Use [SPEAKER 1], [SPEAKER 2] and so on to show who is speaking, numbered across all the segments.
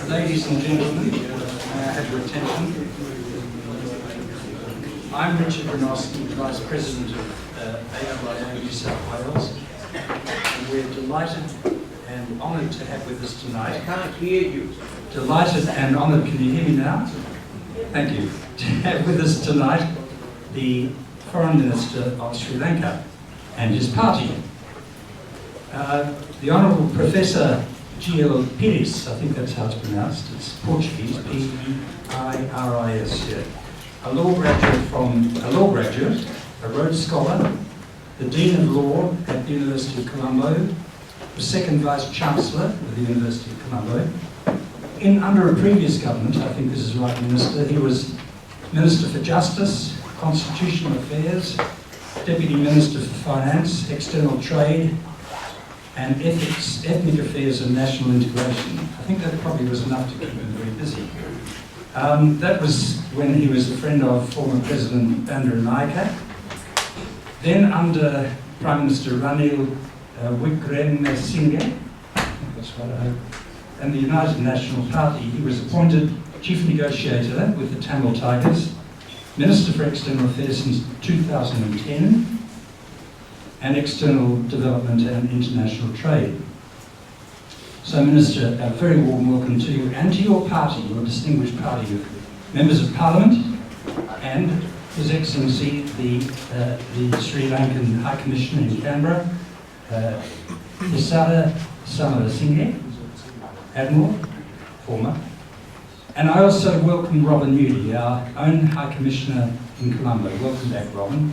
[SPEAKER 1] Ladies and gentlemen, may I have your attention? I'm Richard Brunowski, Vice President of AIIA New South Wales, and we're delighted and honoured to have with us tonight.
[SPEAKER 2] I can't hear you.
[SPEAKER 1] Delighted and honoured, can you hear me now? Thank you. To have with us tonight the Foreign Minister of Sri Lanka and his party. The Honourable Professor Peiris, I think that's how it's pronounced, it's Portuguese, P-E-I-R-I-S, yeah. A law graduate, a Rhodes Scholar, the Dean of Law at the University of Colombo, the second Vice Chancellor of the University of Colombo. Under a previous government, I think this is right, Minister, he was Minister for Justice, Constitutional Affairs, Deputy Minister for Finance, External Trade, and Ethics, Ethnic Affairs and National Integration. I think that probably was enough to keep him very busy. That was when he was a friend of former President Bandaranaike. Then under Prime Minister Ranil Wickremesinghe, that's what I hope, and the United National Party, he was appointed Chief Negotiator with the Tamil Tigers, Minister for External Affairs since 2010, and External Development and International Trade. So Minister, a very warm welcome to you and to your party, your distinguished party of Members of Parliament, and His Excellency the Sri Lankan High Commissioner in Canberra, Hisara Samarasinghe, Admiral, former. And I also welcome Robin Moody, our own High Commissioner in Colombo. Welcome back, Robin.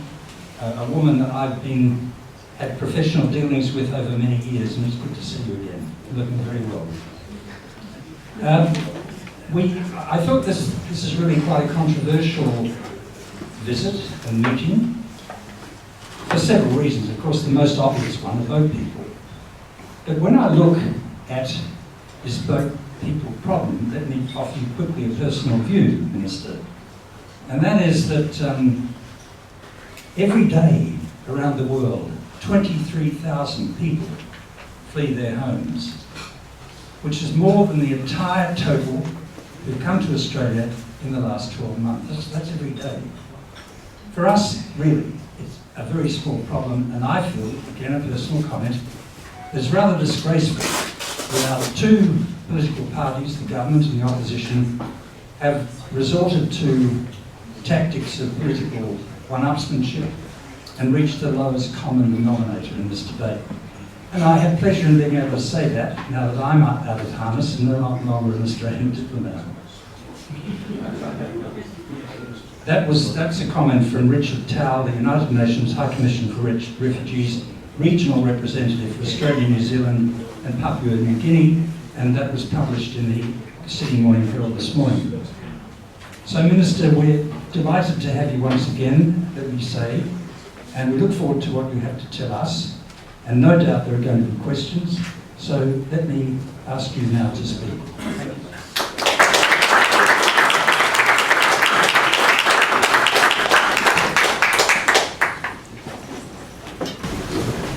[SPEAKER 1] A woman that I've had professional dealings with over many years, and it's good to see you again. You're looking very well. I thought this is really quite a controversial visit and meeting for several reasons. Of course, the most obvious one, the boat people. But when I look at this boat people problem, let me offer you quickly a personal view, Minister. And that is that every day around the world, 23,000 people flee their homes, which is more than the entire total who've come to Australia in the last 12 months. That's every day. For us, really, it's a very small problem, and I feel, again a personal comment, it's rather disgraceful that our two political parties, the government and the opposition, have resorted to tactics of political one-upsmanship and reached the lowest common denominator in this debate. And I have pleasure in being able to say that now that I'm out of harness and no longer an Australian diplomat. That's a comment from Richard Towell, the United Nations High Commissioner for Refugees, Regional Representative for Australia, New Zealand and Papua New Guinea, and that was published in the Sydney Morning Herald this morning. So Minister, we're delighted to have you once again, let me say, and we look forward to what you have to tell us, and no doubt there are going to be questions, so let me ask you now to speak. Thank you.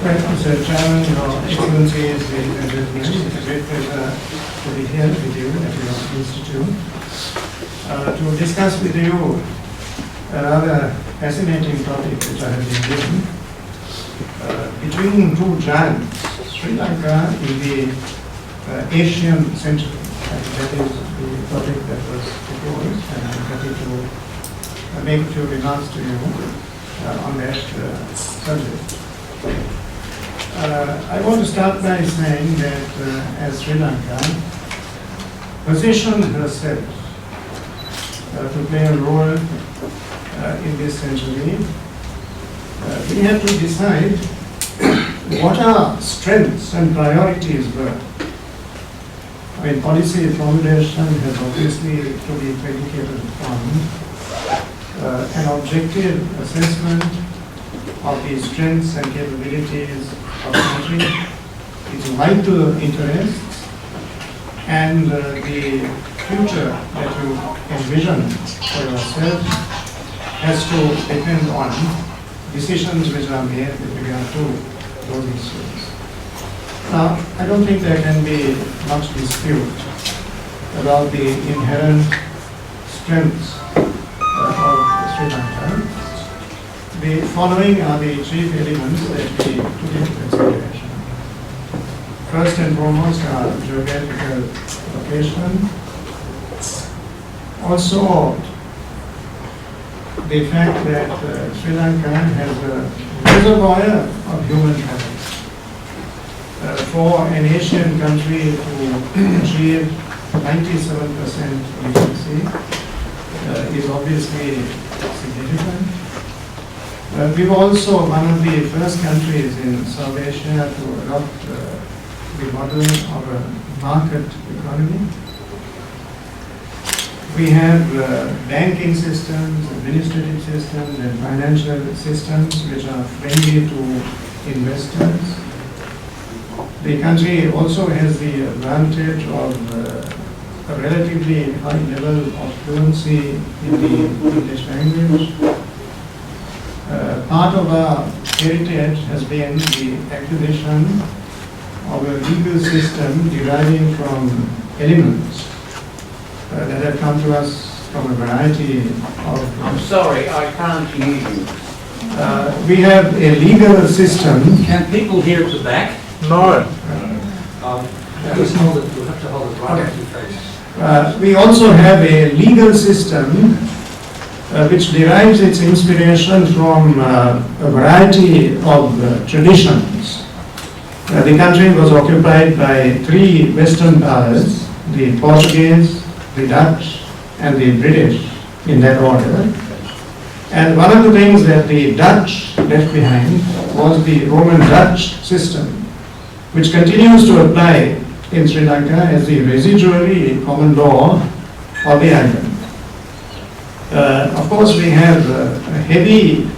[SPEAKER 3] Right, Mr. Chairman, Your Excellencies, ladies and gentlemen, it's a great pleasure to be here with you at your institute to discuss with you a rather fascinating topic which I have been given. Between two giants, Sri Lanka in the Asian century, and that is the topic that was proposed, and I'm happy to make a few remarks to you on that subject. I want to start by saying that as Sri Lanka positioned herself to play a role in this century, we had to decide what our strengths and priorities were. I mean, policy formulation has obviously to be predicated on an objective assessment of the strengths and capabilities of the country, its vital interests, and the future that you envision for yourself has to depend on decisions which are made with regard to those issues. Now, I don't think there can be much dispute about the inherent strengths of Sri Lanka. The following are the chief elements that we took into consideration. First and foremost are geographical location. Also, the fact that Sri Lanka has a reservoir of human talent. For an Asian country to achieve 97% literacy is obviously significant. We were also one of the first countries in South Asia to adopt the model of a market economy. We have banking systems, administrative systems, and financial systems which are friendly to investors. The country also has the advantage of a relatively high level of fluency in the English language. Part of our heritage has been the acquisition of a legal system deriving from elements that have come to us from a variety of...
[SPEAKER 2] I'm sorry, I can't hear you.
[SPEAKER 3] we have a legal system.
[SPEAKER 1] Can people hear at the back?
[SPEAKER 4] No.
[SPEAKER 1] Just hold it, you'll have to hold it right at your face.
[SPEAKER 3] We also have a legal system which derives its inspiration from a variety of traditions. The country was occupied by three Western powers, the Portuguese, the Dutch, and the British, in that order. And one of the things that the Dutch left behind was the Roman-Dutch system, which continues to apply in Sri Lanka as the residuary common law of the island. Of course, we have a heavy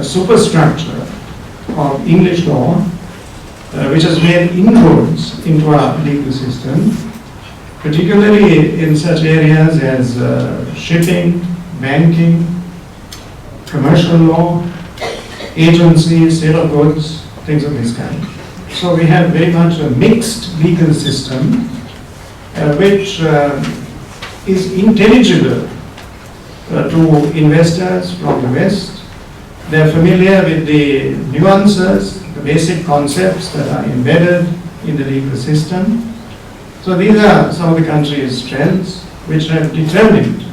[SPEAKER 3] superstructure of English law, which has made inroads into our legal system, particularly in such areas as shipping, banking, commercial law, agency, sale of goods, things of this kind. So we have very much a mixed legal system which is intelligible to investors from the West. They are familiar with the nuances, the basic concepts that are embedded in the legal system. So these are some of the country's strengths which have determined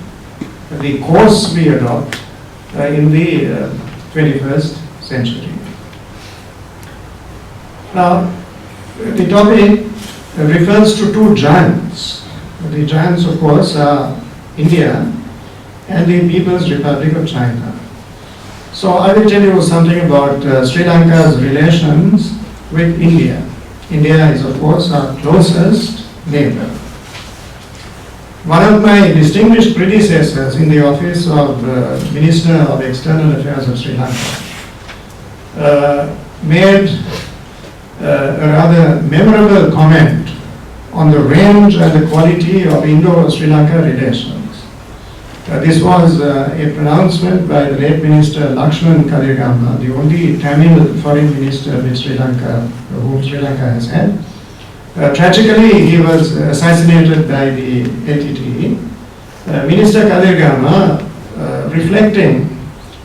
[SPEAKER 3] the course we adopt in the 21st century. Now, the topic refers to two giants. The giants, of course, are India and the People's Republic of China. So I will tell you something about Sri Lanka's relations with India. India is, of course, our closest neighbor. One of my distinguished predecessors in the office of Minister of External Affairs of Sri Lanka made a rather memorable comment on the range and the quality of Indo-Sri Lanka relations. This was a pronouncement by the late Minister Lakshman Kadirgamma, the only Tamil foreign minister with Sri Lanka, whom Sri Lanka has had. Tragically, he was assassinated by the LTTE. Minister Kadirgamma, reflecting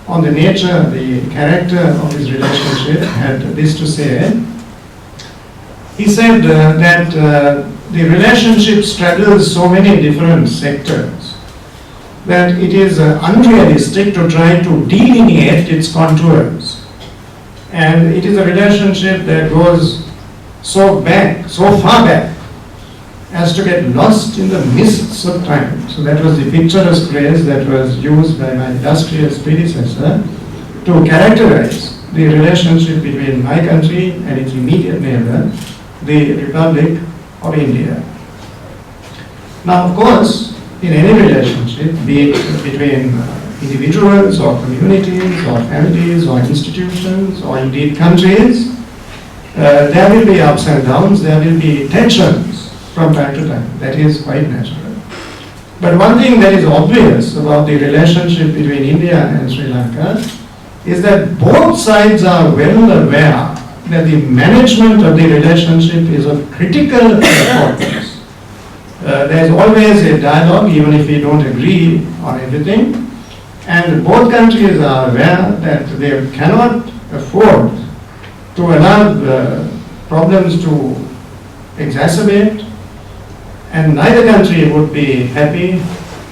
[SPEAKER 3] on the nature, the character of his relationship, had this to say. He said that the relationship straddles so many different sectors that it is unrealistic to try to delineate its contours. And it is a relationship that goes so far back, as to get lost in the mists of time. So that was the picturesque phrase that was used by my illustrious predecessor to characterize the relationship between my country and its immediate neighbor, the Republic of India. Now, of course, in any relationship, be it between individuals or communities or families or institutions or indeed countries, there will be ups and downs, there will be tensions from time to time. That is quite natural. But one thing that is obvious about the relationship between India and Sri Lanka is that both sides are well aware that the management of the relationship is of critical importance. There's always a dialogue, even if we don't agree on everything. And both countries are aware that they cannot afford to allow problems to exacerbate, and neither country would be happy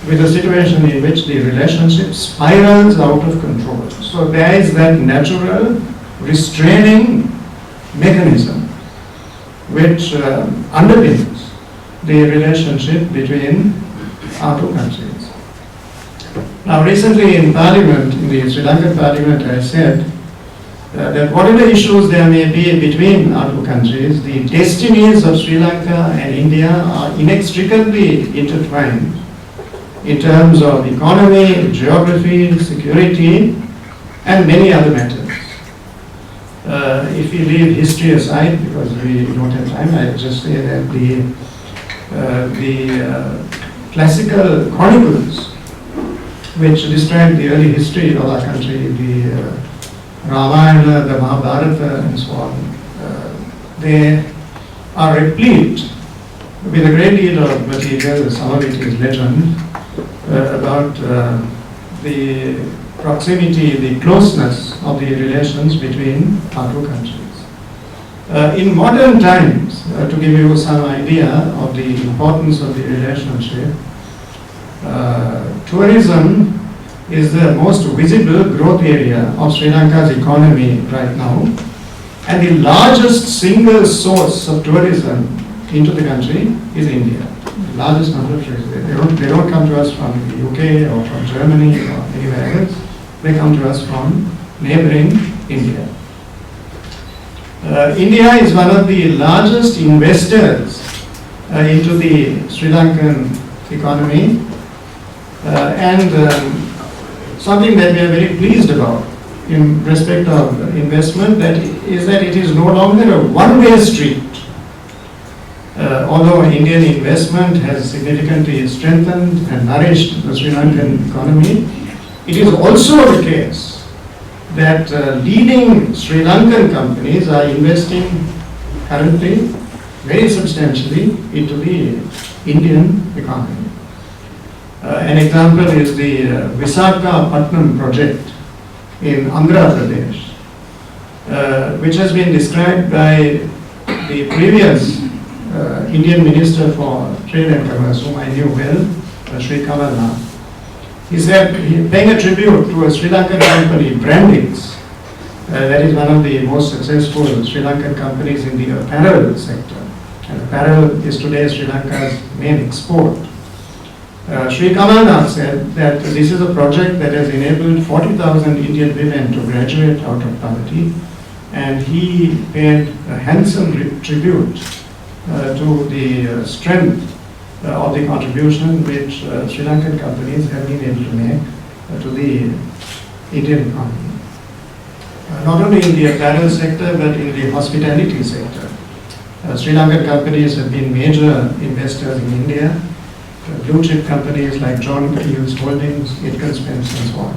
[SPEAKER 3] with a situation in which the relationship spirals out of control. So there is that natural restraining mechanism which underpins the relationship between our two countries. Now recently in Parliament, in the Sri Lankan Parliament, I said that whatever issues there may be between our two countries, the destinies of Sri Lanka and India are inextricably intertwined in terms of economy, geography, security, and many other matters. If we leave history aside, because we don't have time, I'll just say that the classical chronicles which describe the early history of our country, the Ramayana, the Mahabharata, and so on, they are replete with a great deal of material. Some of it is legend about the proximity, the closeness of the relations between our two countries. In modern times, to give you some idea of the importance of the relationship, tourism is the most visible growth area of Sri Lanka's economy right now, and the largest single source of tourism into the country is India. The largest number of tourists. They don't come to us from the UK or from Germany or anywhere else. They come to us from neighboring India. India is one of the largest investors into the Sri Lankan economy, and something that we are very pleased about in respect of investment is that it is no longer a one-way street. Although Indian investment has significantly strengthened and nourished the Sri Lankan economy, it is also the case that leading Sri Lankan companies are investing currently very substantially into the Indian economy. An example is the Visakhapatnam project in Andhra Pradesh, which has been described by the previous Indian Minister for Trade and Commerce, whom I knew well, Sri Kamal. He said, paying a tribute to a Sri Lankan company, Brandix, that is one of the most successful Sri Lankan companies in the apparel sector. And apparel is today Sri Lanka's main export. Sri Kamal said that this is a project that has enabled 40,000 Indian women to graduate out of poverty, and he paid a handsome tribute to the strength of the contribution which Sri Lankan companies have been able to make to the Indian economy. Not only in the apparel sector, but in the hospitality sector. Sri Lankan companies have been major investors in India. Blue chip companies like John Keel's Holdings, Itken Spence, and so on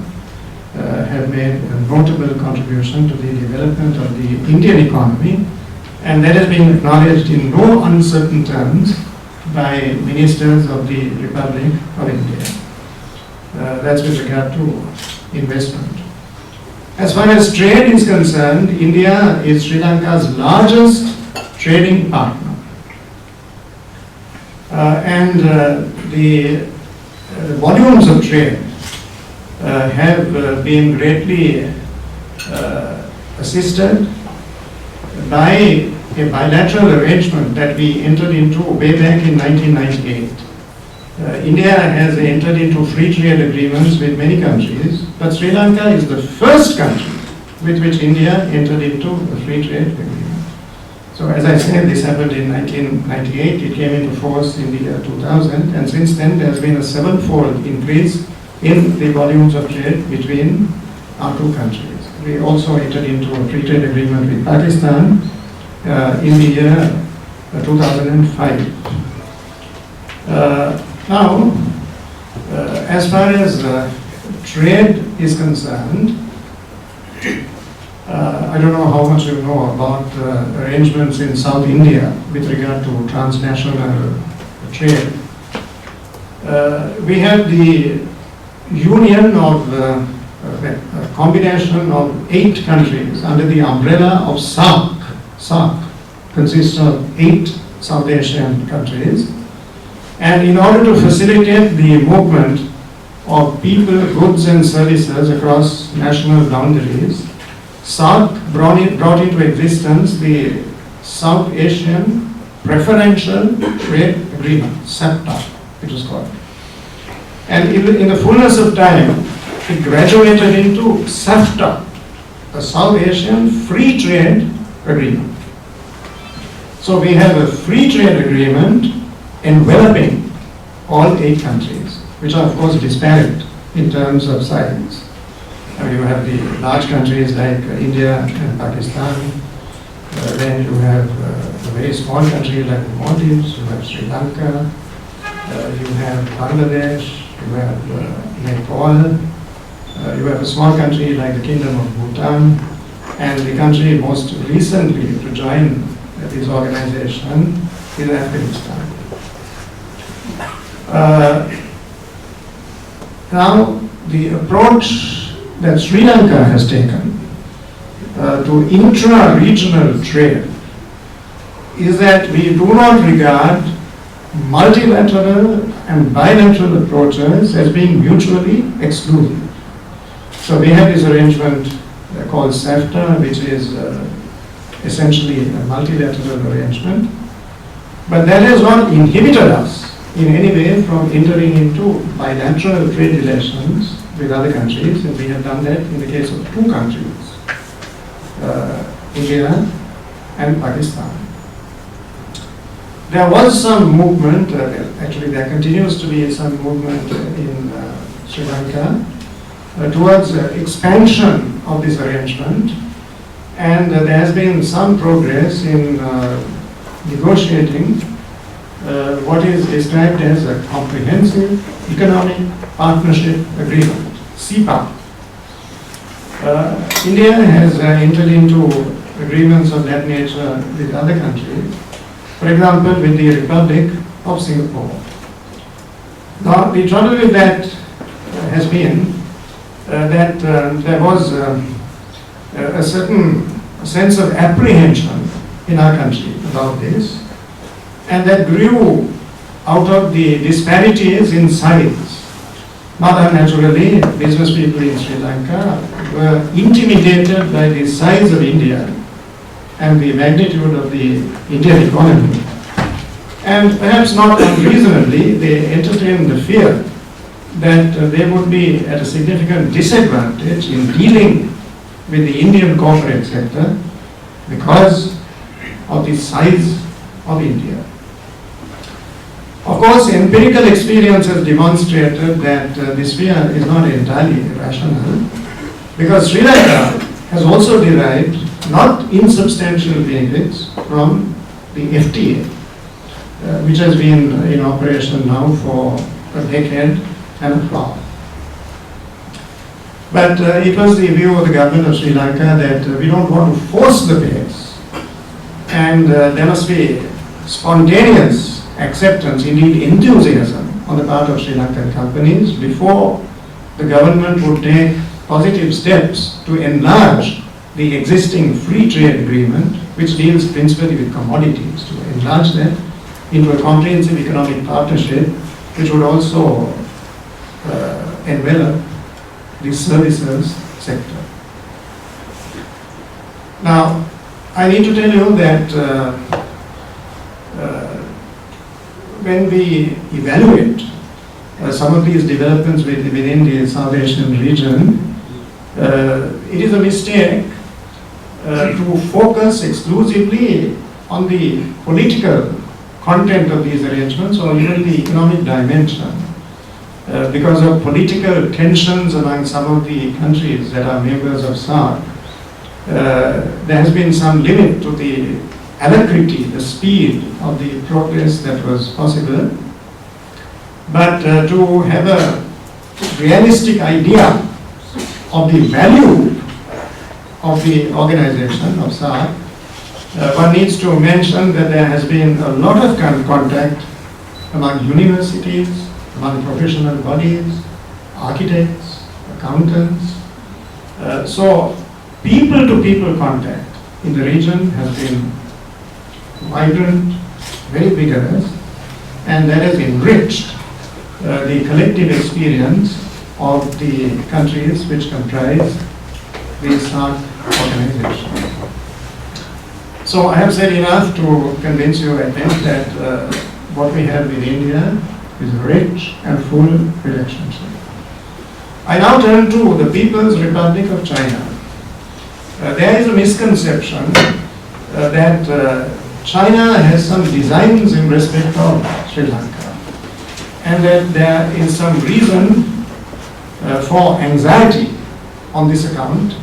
[SPEAKER 3] have made a notable contribution to the development of the Indian economy, and that has been acknowledged in no uncertain terms by ministers of the Republic of India. That's with regard to investment. As far as trade is concerned, India is Sri Lanka's largest trading partner. And the volumes of trade have been greatly assisted by a bilateral arrangement that we entered into way back in 1998. India has entered into free trade agreements with many countries, but Sri Lanka is the first country with which India entered into a free trade agreement. So as I said, this happened in 1998, it came into force in the year 2000, and since then there has been a sevenfold increase in the volumes of trade between our two countries. We also entered into a free trade agreement with Pakistan in the year 2005. Now, as far as trade is concerned, I don't know how much you know about arrangements in South India with regard to transnational trade. We have the union of a combination of 8 countries under the umbrella of SAARC. SAARC consists of 8 South Asian countries. And in order to facilitate the movement of people, goods and services across national boundaries, SAARC brought into existence the South Asian Preferential Trade Agreement, SAPTA, it was called. And in the fullness of time, it graduated into SAFTA, the South Asian Free Trade Agreement. So we have a free trade agreement enveloping all 8 countries, which are of course disparate in terms of size. You have the large countries like India and Pakistan, then you have a very small country like the Maldives, you have Sri Lanka, you have Bangladesh, you have Nepal, you have a small country like the Kingdom of Bhutan, and the country most recently to join this organization is Afghanistan. Now, the approach that Sri Lanka has taken to intra-regional trade is that we do not regard multilateral and bilateral approaches as being mutually exclusive. So we have this arrangement called SAFTA, which is essentially a multilateral arrangement, but that has not inhibited us in any way from entering into bilateral trade relations with other countries, and we have done that in the case of 2 countries, India and Pakistan. There was some movement, actually there continues to be some movement in Sri Lanka towards expansion of this arrangement, and there has been some progress in negotiating what is described as a comprehensive economic partnership agreement, CEPA. India has entered into agreements of that nature with other countries, for example with the Republic of Singapore. Now the trouble with that has been that there was a certain sense of apprehension in our country about this, and that grew out of the disparities in size. Not unnaturally, business people in Sri Lanka were intimidated by the size of India and the magnitude of the Indian economy. And perhaps not unreasonably, they entertained the fear that they would be at a significant disadvantage in dealing with the Indian corporate sector because of the size of India. Of course, empirical experience has demonstrated that this fear is not entirely irrational, because Sri Lanka has also derived not insubstantial benefits from the FTA, which has been in operation now for a decade and a half. But it was the view of the government of Sri Lanka that we don't want to force the pace, and there must be spontaneous acceptance, indeed enthusiasm, on the part of Sri Lankan companies before the government would take positive steps to enlarge the existing free trade agreement, which deals principally with commodities, to enlarge that into a comprehensive economic partnership which would also envelop the services sector. Now, I need to tell you that when we evaluate some of these developments within the South Asian region, it is a mistake to focus exclusively on the political content of these arrangements or even the economic dimension. Because of political tensions among some of the countries that are members of SAARC, there has been some limit to the alacrity, the speed of the progress that was possible. But to have a realistic idea of the value of the organization of SAARC, one needs to mention that there has been a lot of contact among universities, among professional bodies, architects, accountants. So people-to-people contact in the region has been vibrant, very vigorous, and that has enriched the collective experience of the countries which comprise the SAARC organization. So I have said enough to convince you, I think, that what we have with India is a rich and full relationship. I now turn to the People's Republic of China. There is a misconception that China has some designs in respect of Sri Lanka, and that there is some reason for anxiety on this account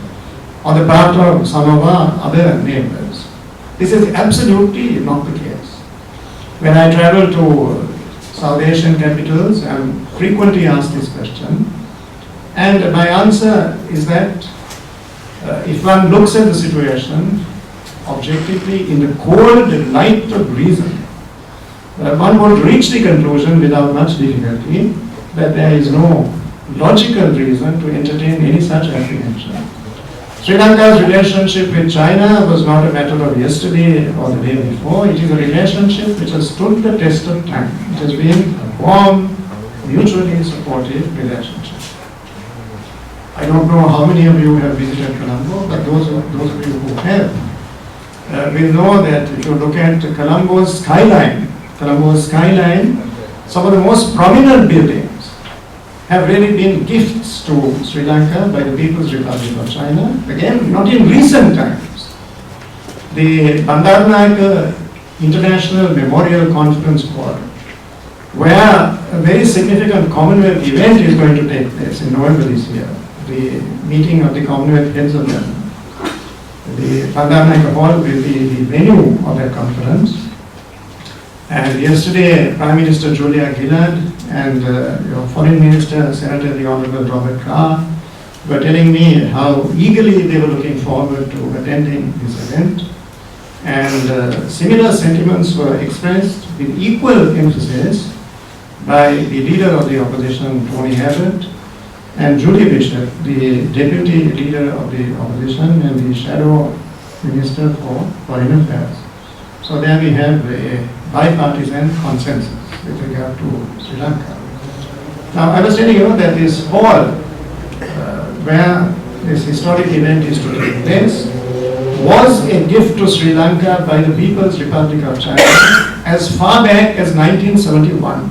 [SPEAKER 3] on the part of some of our other neighbours. This is absolutely not the case. When I travel to South Asian capitals, I am frequently asked this question, and my answer is that if one looks at the situation objectively in the cold light of reason, one would reach the conclusion without much difficulty that there is no logical reason to entertain any such apprehension. Sri Lanka's relationship with China was not a matter of yesterday or the day before. It is a relationship which has stood the test of time. It has been a warm, mutually supportive relationship. I don't know how many of you have visited Colombo, but those of you who have will know that if you look at Colombo's skyline, some of the most prominent buildings have really been gifts to Sri Lanka by the People's Republic of China. Again, not in recent times. The Bandaranaike International Memorial Conference Hall, where a very significant Commonwealth event is going to take place in November this year, the meeting of the Commonwealth heads of government. The Bandaranaike Hall will be the venue of that conference. And yesterday, Prime Minister Julia Gillard and your Foreign Minister, Senator the Honourable Robert Carr, were telling me how eagerly they were looking forward to attending this event. And similar sentiments were expressed with equal emphasis by the leader of the opposition, Tony Abbott, and Julie Bishop, the deputy leader of the opposition and the shadow minister for foreign affairs. So there we have a bipartisan consensus with regard to Sri Lanka. Now, I was telling you that this hall, where this historic event is to take place, was a gift to Sri Lanka by the People's Republic of China as far back as 1971.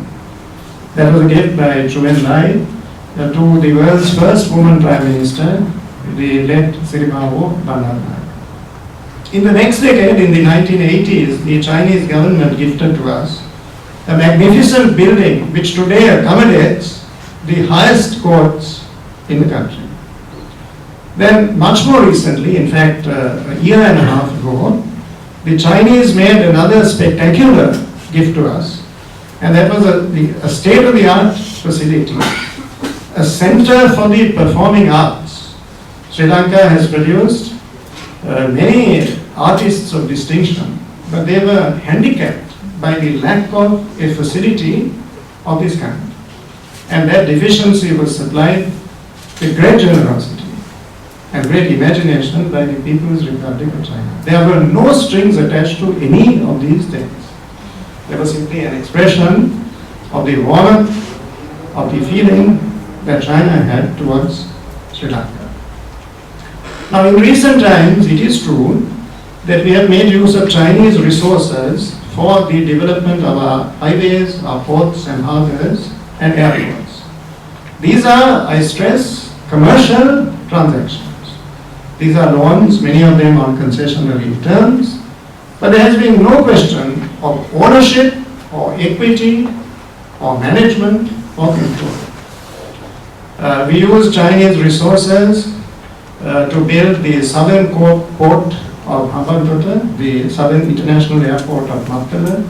[SPEAKER 3] That was a gift by Zhou Enlai to the world's first woman Prime Minister, the late Siripavo Bandaranaike. In the next decade, in the 1980s, the Chinese government gifted to us a magnificent building which today accommodates the highest courts in the country. Then, much more recently, in fact, a year and a half ago, the Chinese made another spectacular gift to us, and that was a state-of-the-art facility, a center for the performing arts. Sri Lanka has produced many artists of distinction, but they were handicapped by the lack of a facility of this kind. And that deficiency was supplied with great generosity and great imagination by the People's Republic of China. There were no strings attached to any of these things. There was simply an expression of the warmth, of the feeling that China had towards Sri Lanka. Now, in recent times, it is true that we have made use of Chinese resources for the development of our highways, our ports and harbors and airports. These are, I stress, commercial transactions. These are loans, many of them on concessionary terms, but there has been no question of ownership or equity or management or control. We use Chinese resources to build the southern port of Hambantota, the southern international airport of Mattala.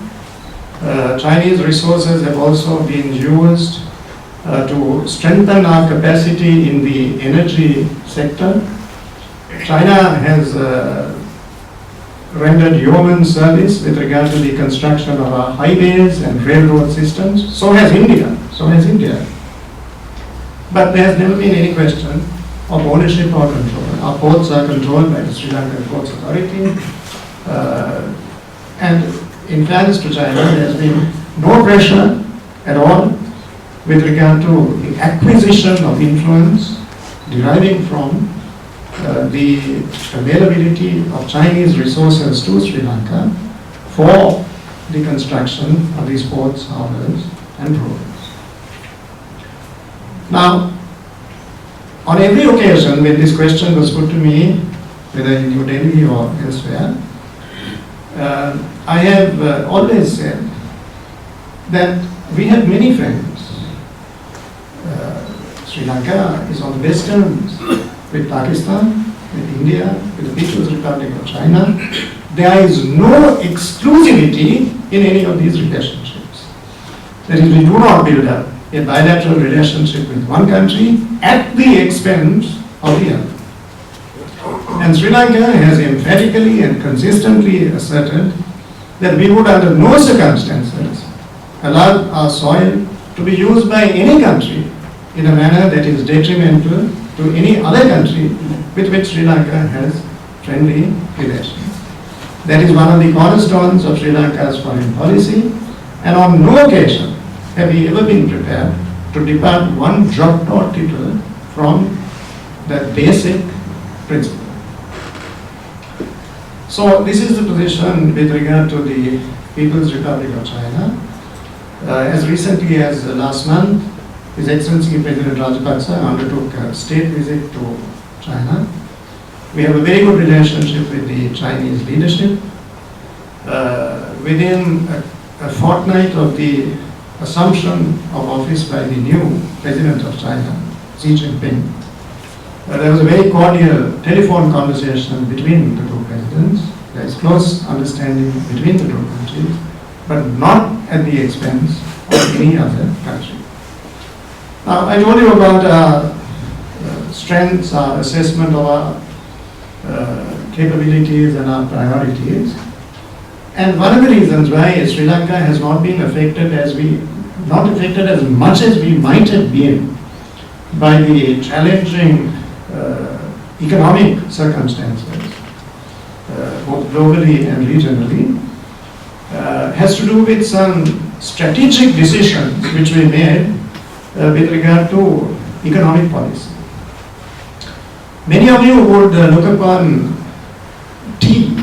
[SPEAKER 3] Chinese resources have also been used to strengthen our capacity in the energy sector. China has rendered yeoman service with regard to the construction of our highways and railroad systems. So has India. so has India. But there has never been any question of ownership or control. Our ports are controlled by the Sri Lankan Ports Authority. And in fairness to China, there has been no pressure at all with regard to the acquisition of influence deriving from the availability of Chinese resources to Sri Lanka for the construction of these ports, harbors, and roads. Now, on every occasion when this question was put to me, whether in New Delhi or elsewhere, I have always said that we have many friends. Sri Lanka is on the best terms with Pakistan, with India, with the People's Republic of China. There is no exclusivity in any of these relationships. That is, we do not build up a bilateral relationship with one country at the expense of the other. And Sri Lanka has emphatically and consistently asserted that we would under no circumstances allow our soil to be used by any country in a manner that is detrimental to any other country with which Sri Lanka has friendly relations. That is one of the cornerstones of Sri Lanka's foreign policy, and on no occasion have we ever been prepared to depart one jot or tittle from that basic principle. So this is the position with regard to the People's Republic of China. As recently as last month, His Excellency President Rajapaksa undertook a state visit to China. We have a very good relationship with the Chinese leadership. Within a fortnight of the assumption of office by the new President of China, Xi Jinping, there was a very cordial telephone conversation between the two presidents. There is close understanding between the two countries, but not at the expense of any other country. Now, I told you about our strengths, our assessment of our capabilities and our priorities. And one of the reasons why Sri Lanka has not been affected as much as we might have been by the challenging economic circumstances, both globally and regionally, has to do with some strategic decisions which we made with regard to economic policy. Many of you would look upon tea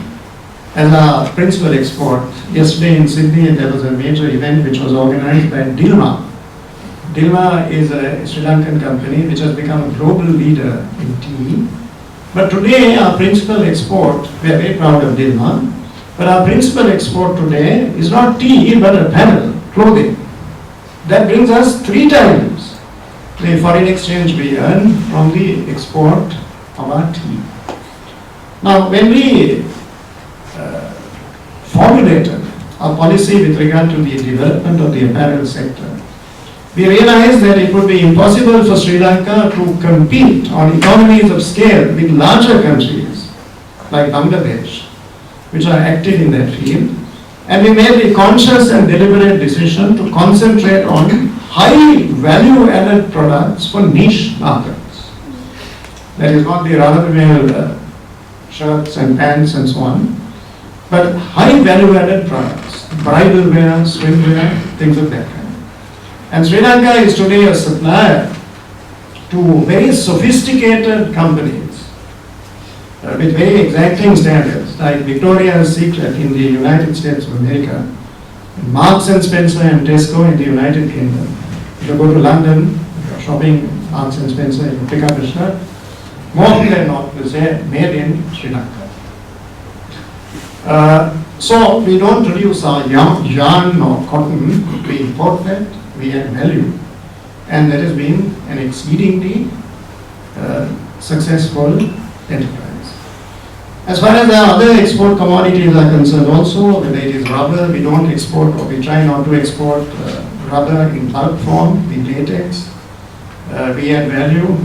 [SPEAKER 3] as our principal export. Yesterday in Sydney there was a major event which was organized by Dilma. Dilma is a Sri Lankan company which has become a global leader in tea. But today our principal export, we are very proud of Dilma, but our principal export today is not tea but apparel, clothing. That brings us 3 times the foreign exchange we earn from the export of our tea. Now, when we formulated our policy with regard to the development of the apparel sector, we realized that it would be impossible for Sri Lanka to compete on economies of scale with larger countries like Bangladesh, which are active in that field. And we made the conscious and deliberate decision to concentrate on high value-added products for niche markets. That is not the run-of-the-mill shirts and pants and so on, but high value-added products, bridal wear, swimwear, things of that kind. And Sri Lanka is today a supplier to very sophisticated companies with very exacting standards, like Victoria's Secret in the United States of America, Marks and Spencer and Tesco in the United Kingdom. If you go to London, if you're shopping Marks and Spencer, you pick up a shirt, more often than not, will say made in Sri Lanka. So we don't produce our yarn or cotton, we import that, we add value, and that has been an exceedingly successful enterprise. As far as our other export commodities are concerned also, whether it is rubber, we don't export, or we try not to export rubber in bulk form, we latex, we add value,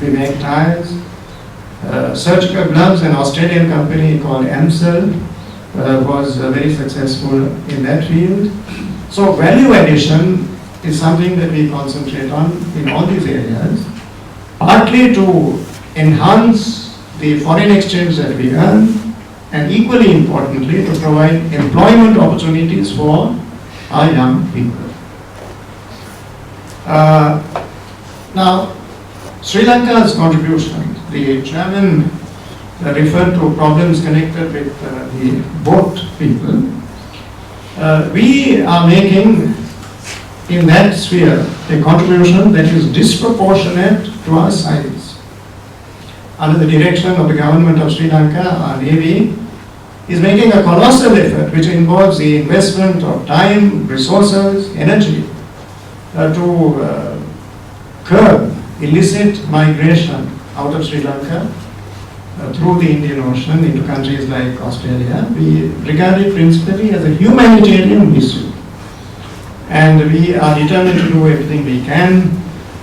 [SPEAKER 3] we make tires. Surgical gloves, an Australian company called Amsel was very successful in that field. So value addition is something that we concentrate on in all these areas, partly to enhance the foreign exchange that we earn, and equally importantly, to provide employment opportunities for our young people. Now, Sri Lanka's contribution, the chairman referred to problems connected with the boat people. We are making in that sphere a contribution that is disproportionate to our size. Under the direction of the government of Sri Lanka, our Navy is making a colossal effort which involves the investment of time, resources, energy to curb illicit migration out of Sri Lanka through the Indian Ocean into countries like Australia. We regard it principally as a humanitarian issue, and we are determined to do everything we can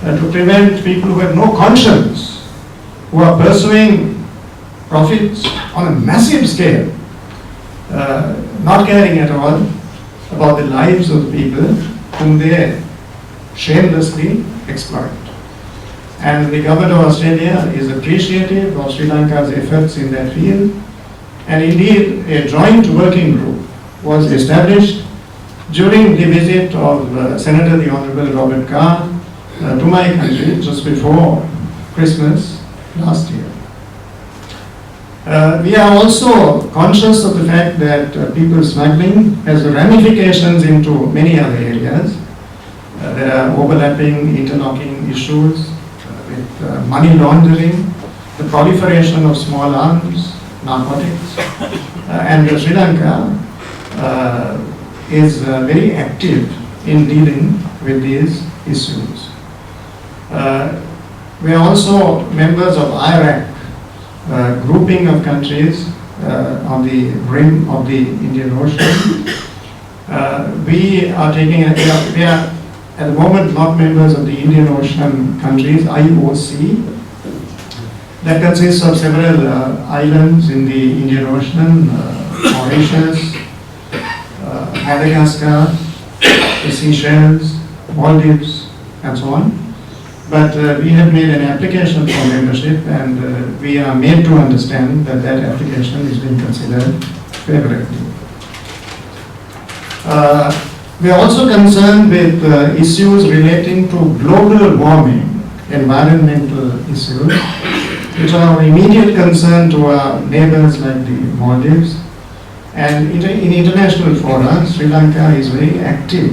[SPEAKER 3] to prevent people who have no conscience, who are pursuing profits on a massive scale, not caring at all about the lives of people whom they shamelessly exploit. And the government of Australia is appreciative of Sri Lanka's efforts in that field, and indeed a joint working group was established during the visit of Senator the Honourable Robert Carr to my country just before Christmas last year. We are also conscious of the fact that people smuggling has ramifications into many other areas. There are overlapping, interlocking issues with money laundering, the proliferation of small arms, narcotics, and Sri Lanka is very active in dealing with these issues. We are also members of AIIA, grouping of countries on the rim of the Indian Ocean. We are at the moment not members of the Indian Ocean countries, IOC, that consists of several islands in the Indian Ocean, Mauritius, Madagascar, the Seychelles, Maldives, and so on. But we have made an application for membership, and we are made to understand that that application is being considered favorably. We are also concerned with issues relating to global warming, environmental issues, which are of immediate concern to our neighbours like the Maldives. And in international fora, Sri Lanka is very active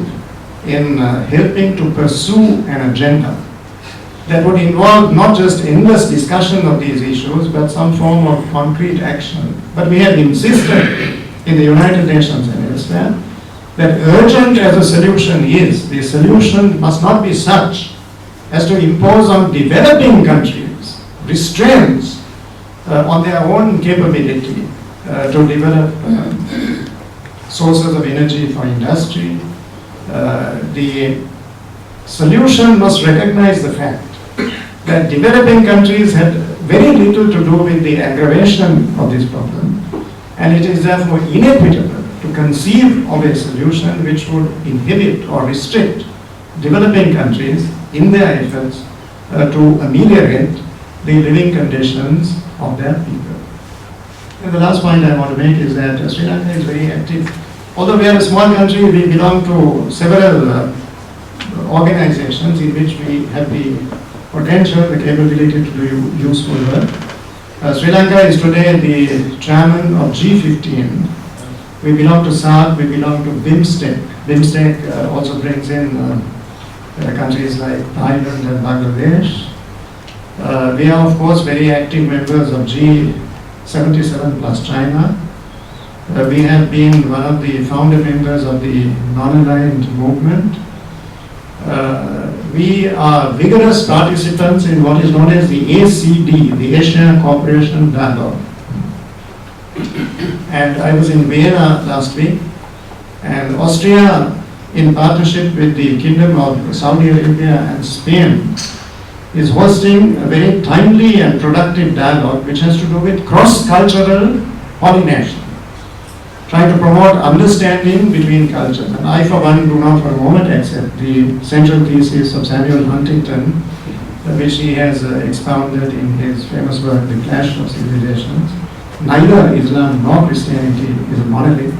[SPEAKER 3] in helping to pursue an agenda that would involve not just endless discussion of these issues, but some form of concrete action. But we have insisted in the United Nations and elsewhere that urgent as a solution is, the solution must not be such as to impose on developing countries restraints on their own capability to develop sources of energy for industry. The solution must recognize the fact that developing countries had very little to do with the aggravation of this problem, and it is therefore inequitable to conceive of a solution which would inhibit or restrict developing countries in their efforts to ameliorate the living conditions of their people. And the last point I want to make is that Sri Lanka is very active. Although we are a small country, we belong to several organizations in which we have the potential, the capability to do useful work. Sri Lanka is today the chairman of G15. We belong to SAARC, we belong to BIMSTEC. BIMSTEC also brings in countries like Thailand and Bangladesh. We are of course very active members of G77 plus China. We have been one of the founder members of the non-aligned movement. We are vigorous participants in what is known as the ACD, the Asia Cooperation Dialogue. And I was in Vienna last week, and Austria, in partnership with the Kingdom of Saudi Arabia and Spain, is hosting a very timely and productive dialogue which has to do with cross-cultural pollination. trying to promote understanding between cultures. And I, for one, do not for a moment accept the central thesis of Samuel Huntington, which he has expounded in his famous work, The Clash of Civilizations. Neither Islam nor Christianity is a monolith,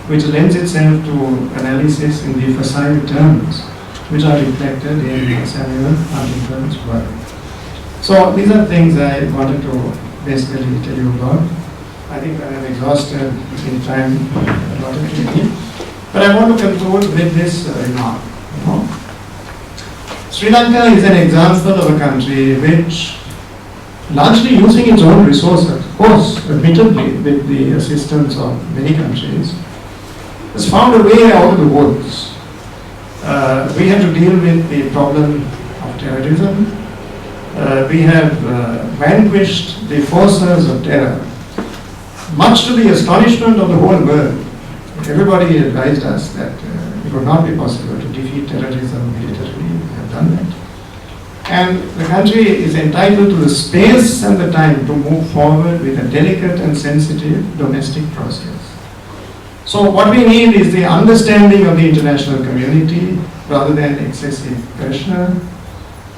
[SPEAKER 3] which lends itself to analysis in the facile terms, which are reflected in Samuel Huntington's work. So these are things I wanted to basically tell you about. I think I have exhausted in time allotted to me. But I want to conclude with this remark. Sri Lanka is an example of a country which, largely using its own resources, of course, admittedly with the assistance of many countries, has found a way out of the woods. We had to deal with the problem of terrorism. We have vanquished the forces of terror, much to the astonishment of the whole world. Everybody advised us that it would not be possible to defeat terrorism militarily. We have done that. And the country is entitled to the space and the time to move forward with a delicate and sensitive domestic process. So what we need is the understanding of the international community rather than excessive pressure.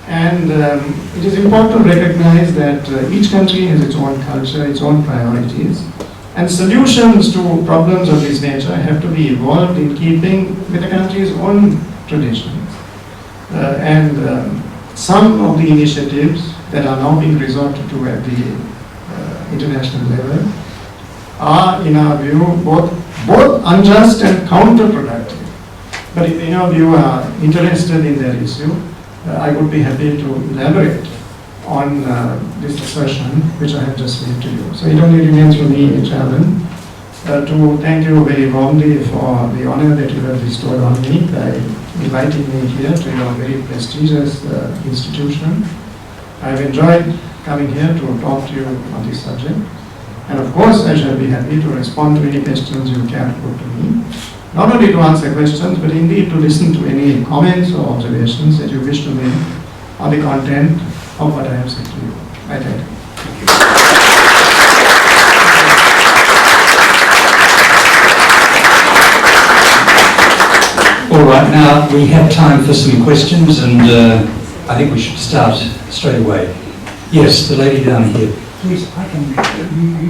[SPEAKER 3] And it is important to recognize that each country has its own culture, its own priorities. And solutions to problems of this nature have to be evolved in keeping with the country's own traditions. Some of the initiatives that are now being resorted to at the international level are, in our view, both unjust and counterproductive. But if any of you are interested in that issue, I would be happy to elaborate on this assertion which I have just made to you. So it only remains for me, Chairman, to thank you very warmly for the honor that you have bestowed on me by inviting me here to your very prestigious institution. I've enjoyed coming here to talk to you on this subject. And of course, I shall be happy to respond to any questions you can put to me. Not only to answer questions, but indeed to listen to any comments or observations that you wish to make on the content of what I have said to you. I thank you.
[SPEAKER 1] All right, now we have time for some questions, and I think we should start straight away. Yes, the lady down here. Please, I can. You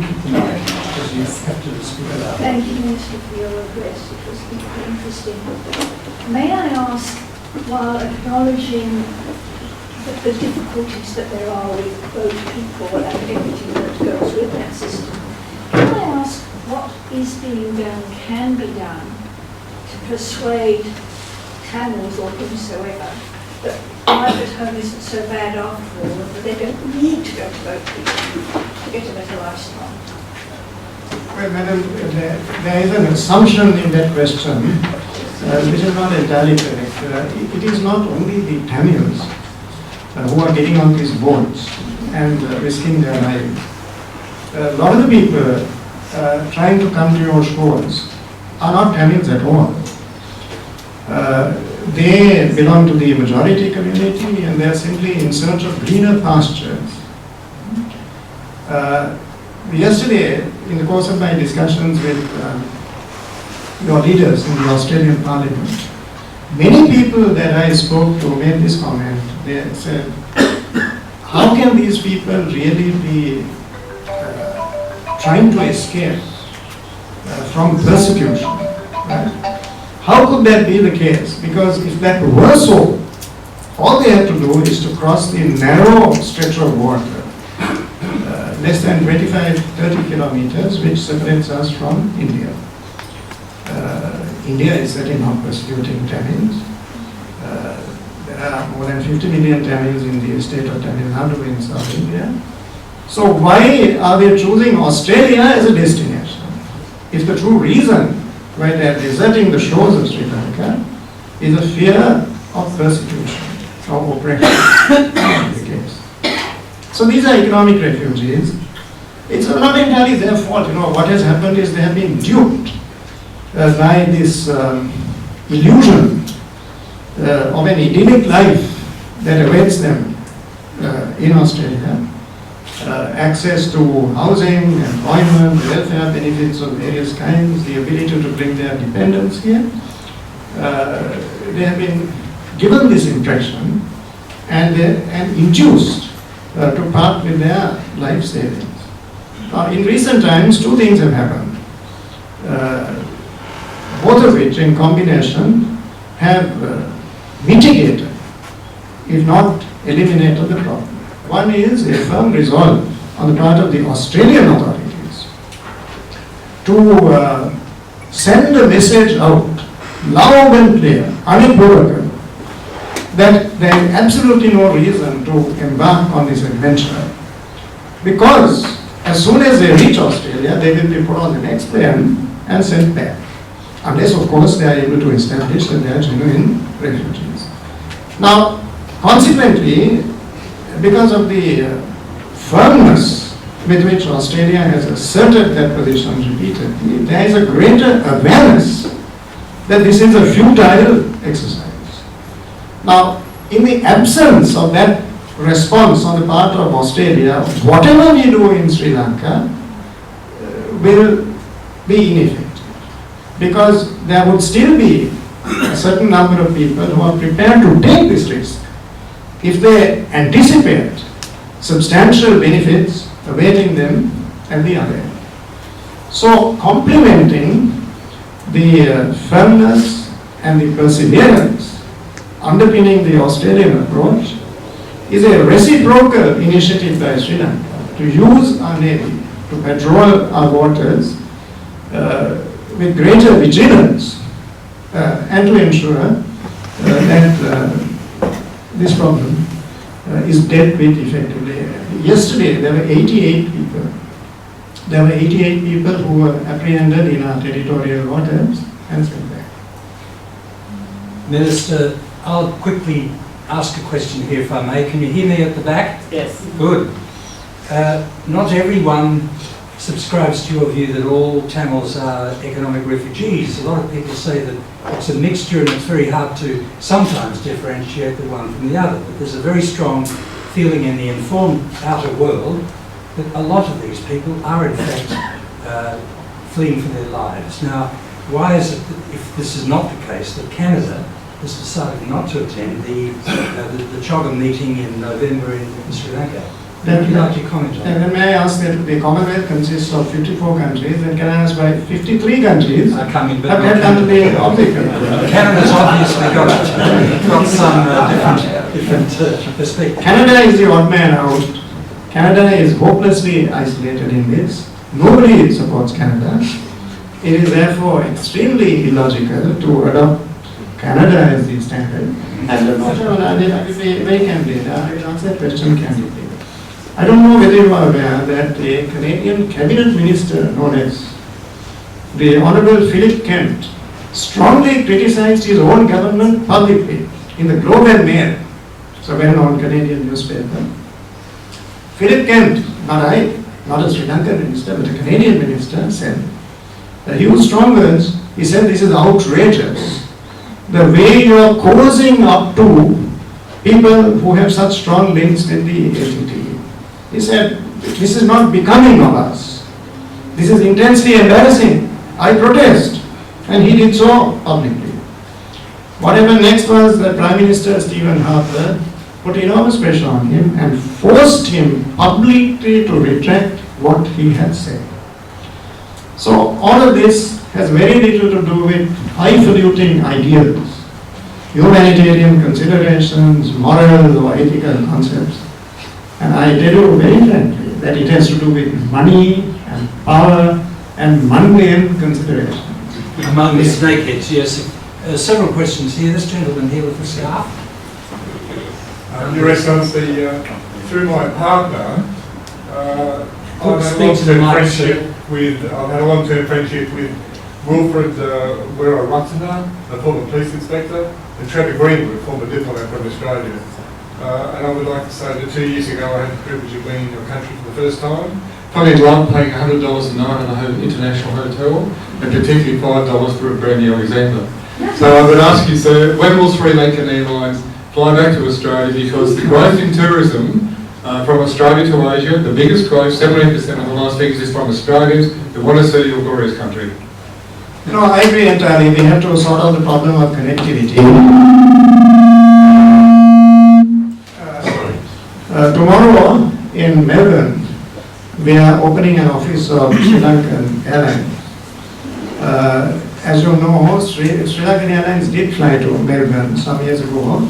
[SPEAKER 1] keep the mic because you have to speak aloud.
[SPEAKER 4] Thank you, Minister, for your address. It was deeply interesting. May I ask, while acknowledging the difficulties that there are with both people and everything that goes with that system, can I ask what is being done, can be done, to persuade Tamils or whomsoever that life at home isn't so bad after all, and that they don't need to go to both people to get a better lifestyle?
[SPEAKER 3] Well, Madam, there is an assumption in that question which is not entirely correct. It is not only the Tamils who are getting on these boats and risking their lives. A lot of the people trying to come to your shores are not Tamils at all. They belong to the majority community and they are simply in search of greener pastures. Yesterday, in the course of my discussions with your leaders in the Australian Parliament, many people that I spoke to made this comment. They said, how can these people really be trying to escape from persecution? Right? How could that be the case? Because if that were so, all they had to do is to cross the narrow stretch of water, less than 25-30 kilometers, which separates us from India. India is certainly not persecuting Tamils. There are more than 50 million Tamils in the state of Tamil Nadu in South India. So why are they choosing Australia as a destination? If the true reason why they are deserting the shores of Sri Lanka is a fear of persecution or oppression in the case. So these are economic refugees. It's not entirely their fault. You know, what has happened is they have been duped by this illusion of an idyllic life that awaits them in Australia. access to housing, employment, welfare benefits of various kinds, the ability to bring their dependents here. They have been given this impression and induced to part with their life savings. In recent times, two things have happened, both of which in combination have mitigated, if not eliminated, the problem. One is a firm resolve on the part of the Australian authorities to send a message out, loud and clear, unequivocal, that there is absolutely no reason to embark on this adventure, because as soon as they reach Australia, they will be put on the next plane and sent back, unless of course they are able to establish that they are genuine refugees. Now, consequently, because of the firmness with which Australia has asserted that position repeatedly, there is a greater awareness that this is a futile exercise. Now, in the absence of that response on the part of Australia, whatever we do in Sri Lanka will be ineffective, because there would still be a certain number of people who are prepared to take this risk if they anticipate substantial benefits awaiting them at the other end. So, complementing the firmness and the perseverance underpinning the Australian approach is a reciprocal initiative by Sri Lanka to use our navy to patrol our waters with greater vigilance and to ensure that this problem is dealt with effectively. Yesterday there were 88 people. There were 88 people who were apprehended in our territorial waters and sent back.
[SPEAKER 1] Minister, I'll quickly ask a question here if I may. Can you hear me at the back?
[SPEAKER 2] Yes.
[SPEAKER 1] Good. Not everyone subscribes to your view that all Tamils are economic refugees. A lot of people say that it's a mixture and it's very hard to sometimes differentiate the one from the other. But there's a very strong feeling in the informed outer world that a lot of these people are in fact fleeing for their lives. Now, why is it that if this is not the case, that Canada has decided not to attend the Chogam meeting in November in Sri Lanka? Would you like to comment on that?
[SPEAKER 3] And then may I ask that the Commonwealth consists of 54 countries and Canada has by 53 countries
[SPEAKER 1] I come in, but
[SPEAKER 3] have had done the objective.
[SPEAKER 1] Canada's obviously got some different perspective.
[SPEAKER 3] Canada is the odd man out. Canada is hopelessly isolated in this. Nobody supports Canada. It is therefore extremely illogical to adopt Canada as the standard. And I will be very candid. I will answer that question candidly. I don't know whether you are aware that a Canadian cabinet minister known as the Honourable Philip Kent strongly criticised his own government publicly in the Globe and Mail, so well-known Canadian newspaper. Philip Kent, not a Sri Lankan minister, but a Canadian minister, said that he used strong words. He said, "This is outrageous. The way you are cozying up to people who have such strong links with the LTTE." He said, "This is not becoming of us. This is intensely embarrassing. I protest." And he did so publicly. Whatever next was, the Prime Minister Stephen Harper put enormous pressure on him and forced him publicly to retract what he had said. So all of this has very little to do with highfalutin ideals, humanitarian considerations, moral or ethical concepts. And I tell you very frankly that it has to do with money and power and mundane considerations.
[SPEAKER 1] Among the snakeheads, yes. Several questions here. This gentleman here with the scarf.
[SPEAKER 5] Your Excellency, through my partner, I've had a long-term friendship with Wilfred Wera-Rutsana, the former police inspector, and Trevor Greenwood, former diplomat from Australia. And I would like to say that 2 years ago I had the privilege of being in your country for the first time. Fell in love paying $100 a night in an international hotel, and particularly $5 for a brand new Alexander. So I would ask you, sir, when will Sri Lankan Airlines fly back to Australia, because the growth in tourism from Australia to Asia. The biggest growth, 17% of the last figures, is from Australians who want to see your glorious country.
[SPEAKER 3] No, I agree entirely. We have to sort out the problem of connectivity. Tomorrow in Melbourne, we are opening an office of Sri Lankan Airlines. As you know, Sri Lankan Airlines did fly to Melbourne some years ago,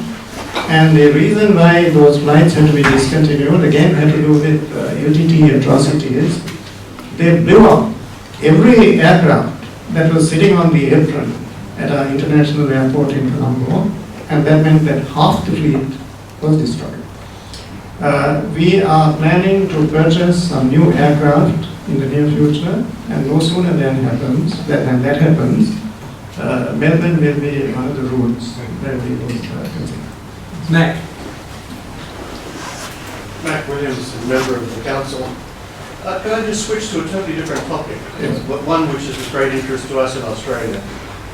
[SPEAKER 3] and the reason why those flights had to be discontinued again had to do with LTT atrocities. They blew up every aircraft that was sitting on the apron at our international airport in Colombo, and that meant that half the fleet was destroyed. We are planning to purchase some new aircraft in the near future, and no sooner than that happens, Melbourne will be one of the routes that we will consider.
[SPEAKER 1] Mac.
[SPEAKER 6] Mac Williams, member of the council. Can I just switch to a totally different topic?
[SPEAKER 3] Yes.
[SPEAKER 6] But one which is of great interest to us in Australia,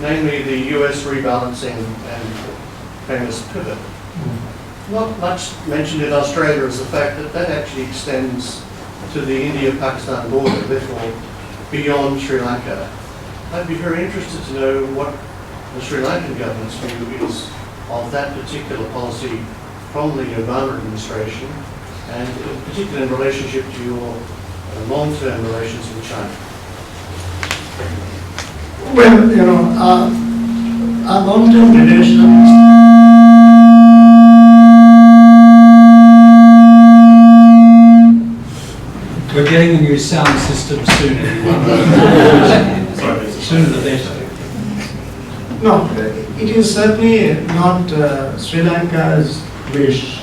[SPEAKER 6] namely the US rebalancing and famous pivot. Not much mentioned in Australia is the fact that that actually extends to the India-Pakistan border, therefore beyond Sri Lanka. I'd be very interested to know what the Sri Lankan government's view is of that particular policy from the Obama administration, and in particular in relationship to your long-term relations with China.
[SPEAKER 3] Well, you know, our long-term relations.
[SPEAKER 1] We're getting a new sound system soon, everyone. Sooner the better.
[SPEAKER 3] No, it is certainly not Sri Lanka's wish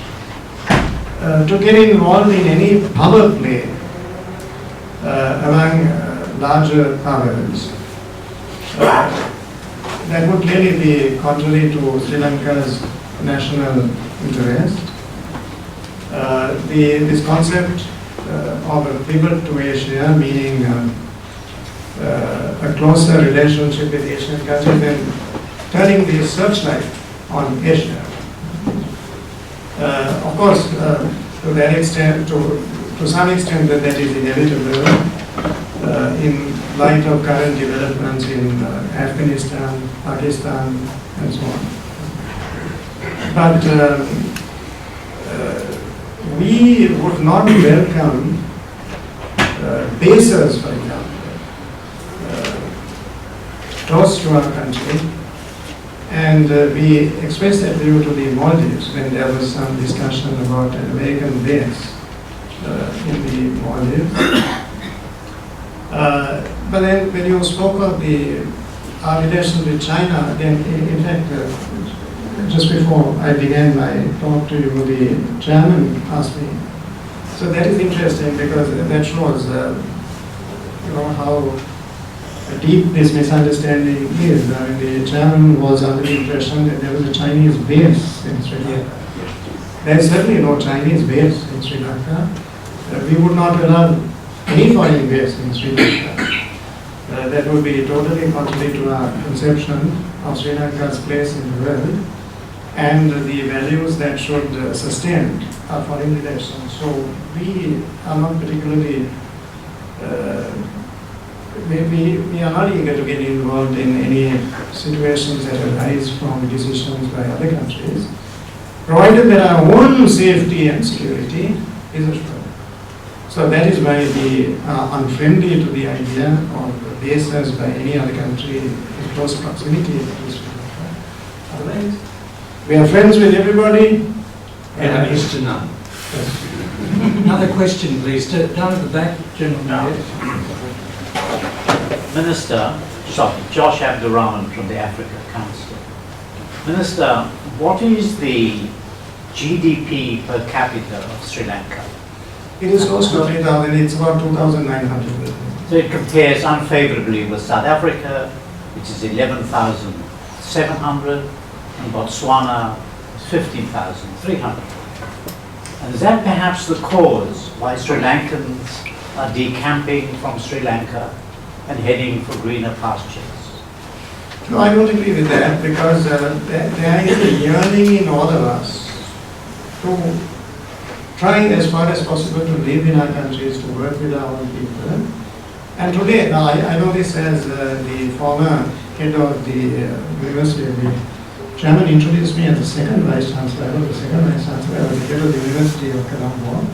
[SPEAKER 3] to get involved in any power play among larger powers. That would clearly be contrary to Sri Lanka's national interest. This concept of a pivot to Asia, meaning a closer relationship with Asian countries and turning the searchlight on Asia. Of course, to that extent, to some extent that is inevitable in light of current developments in Afghanistan, Pakistan, and so on. But we would not welcome bases, for example, close to our country, and we expressed that view to the Maldives when there was some discussion about an American base in the Maldives. But then when you spoke of our relation with China, then in fact, just before I began my talk to you, the chairman asked me. So that is interesting because that shows, how deep this misunderstanding is. I mean, the chairman was under the impression that there was a Chinese base in Sri Lanka. There is certainly no Chinese base in Sri Lanka. We would not allow any foreign base in Sri Lanka. That would be totally contrary to our conception of Sri Lanka's place in the world and the values that should sustain our foreign relations. So we are not particularly, we are not eager to get involved in any situations that arise from decisions by other countries, provided that our own safety and security is assured. So that is why we are unfriendly to the idea of bases by any other country in close proximity to Sri Lanka. Otherwise, we are friends with everybody.
[SPEAKER 1] Enemies to none. Another question, please. Down at the back, gentleman.
[SPEAKER 2] Minister, Josh Abdurrahman from the Africa Council. Minister, what is the GDP per capita of Sri Lanka?
[SPEAKER 3] It is close to 3,000, it's about 2,900.
[SPEAKER 2] So it compares unfavorably with South Africa, which is 11,700, and Botswana is 15,300. And is that perhaps the cause why Sri Lankans are decamping from Sri Lanka and heading for greener pastures?
[SPEAKER 3] No, I don't agree with that because there is a yearning in all of us to trying as far as possible to live in our countries, to work with our own people. And today, now I know this as the former head of the university. The chairman introduced me as the second vice chancellor. I was the second vice chancellor. I was the head of the University of Colombo.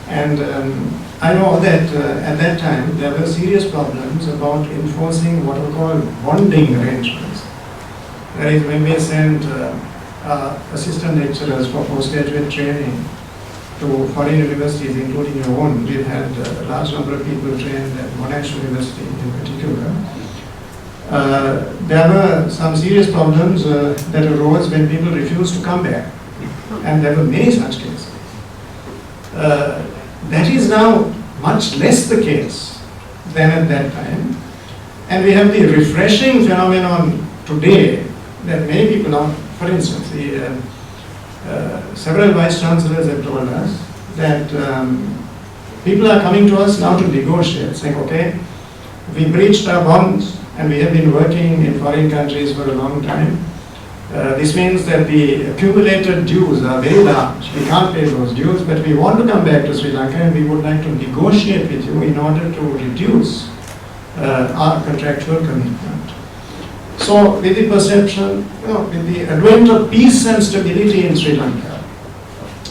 [SPEAKER 3] And I know that at that time there were serious problems about enforcing what are called bonding arrangements. That is, when we sent assistant lecturers for postgraduate training to foreign universities, including your own, we had a large number of people trained at Monash University in particular. There were some serious problems that arose when people refused to come back, and there were many such cases. That is now much less the case than at that time, and we have the refreshing phenomenon today that many people now, for instance, several vice chancellors have told us that people are coming to us now to negotiate, saying, okay, we breached our bonds and we have been working in foreign countries for a long time. This means that the accumulated dues are very large. We can't pay those dues, but we want to come back to Sri Lanka and we would like to negotiate with you in order to reduce our contractual commitment. So with the perception, with the advent of peace and stability in Sri Lanka,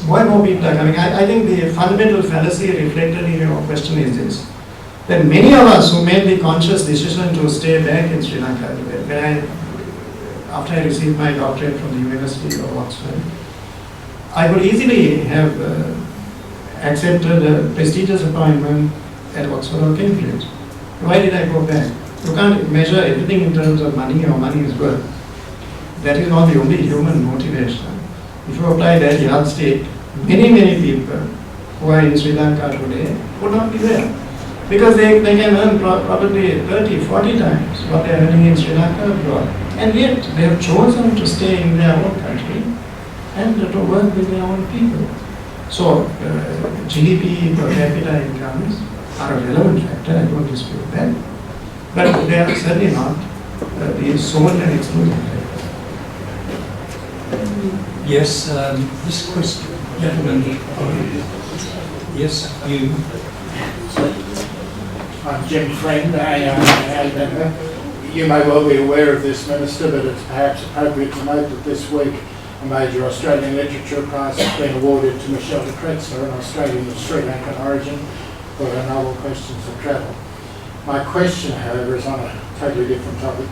[SPEAKER 3] more and more people are coming. I think the fundamental fallacy reflected in your question is this, that many of us who made the conscious decision to stay back in Sri Lanka, after I received my doctorate from the University of Oxford, I could easily have accepted a prestigious appointment at Oxford or Cambridge. Why did I go back? You can't measure everything in terms of money or money's worth. That is not the only human motivation. If you apply that yardstick, many people who are in Sri Lanka today would not be there. Because they can earn probably 30, 40 times what they are earning in Sri Lanka abroad. And yet they have chosen to stay in their own country and to work with their own people. So GDP per capita incomes are a relevant factor, I don't dispute that. But they are certainly not the sole and exclusive factor.
[SPEAKER 1] Yes, this question, gentleman. Yes, you.
[SPEAKER 7] I'm Jim Friend, AIIA member. You may well be aware of this, Minister, but it's perhaps appropriate to note that this week a major Australian Literature Prize has been awarded to Michelle de Kretzler, an Australian of Sri Lankan origin, for her novel Questions of Travel. My question, however, is on a totally different topic.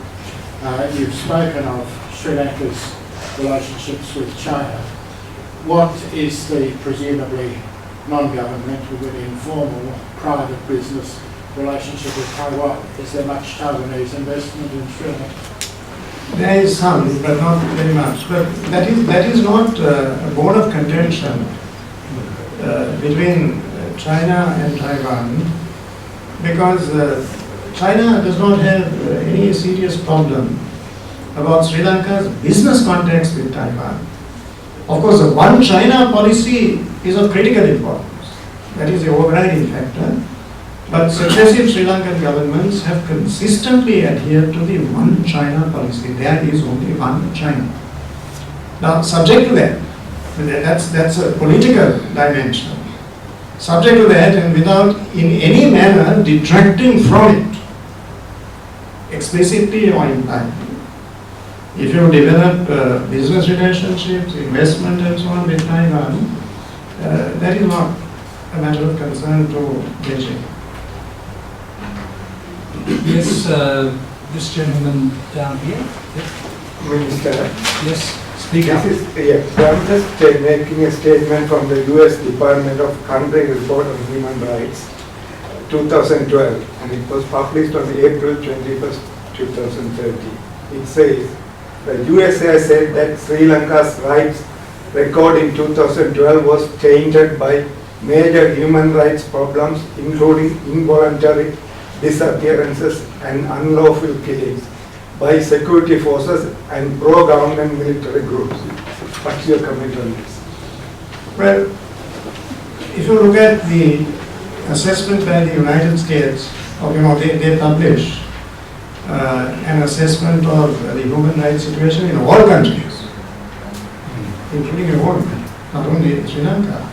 [SPEAKER 7] You've spoken of Sri Lanka's relationships with China. What is the presumably non-governmental but informal private business relationship with Taiwan? Is there much Taiwanese investment in Sri Lanka?
[SPEAKER 3] There is some, but not very much. But that is not a bone of contention between China and Taiwan, because China does not have any serious problem about Sri Lanka's business contacts with Taiwan. Of course, the one China policy is of critical importance. That is the overriding factor. But successive Sri Lankan governments have consistently adhered to the one China policy. There is only one China. Now, subject to that, that's a political dimension. Subject to that, and without in any manner detracting from it, explicitly or impliedly. If you develop business relationships, investment and so on with Taiwan, that is not a matter of concern to Beijing.
[SPEAKER 1] Yes, this gentleman down here.
[SPEAKER 8] Minister,
[SPEAKER 1] Yes, speak up.
[SPEAKER 8] I'm just making a statement from the US Department of Country Report on Human Rights, 2012, and it was published on April 21st, 2013. It says, the USA said that Sri Lanka's rights record in 2012 was tainted by major human rights problems, including involuntary disappearances and unlawful killings by security forces and pro-government military groups. What's your comment on this?
[SPEAKER 3] Well, if you look at the assessment by the United States, or they publish an assessment of the human rights situation in all countries, including your own, not only Sri Lanka.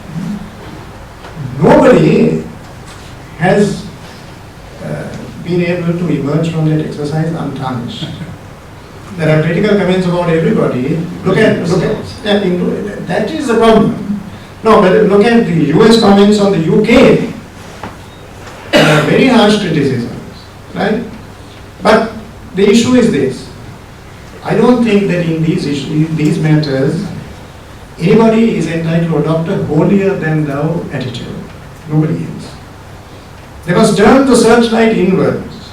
[SPEAKER 3] nobody has been able to emerge from that exercise untarnished. There are critical comments about everybody. Look at that is the problem. No, but look at the US comments on the UK. There are very harsh criticisms, right? But the issue is this. I don't think that in these matters, anybody is entitled to adopt a holier than thou attitude. Nobody is. They must turn the searchlight inwards.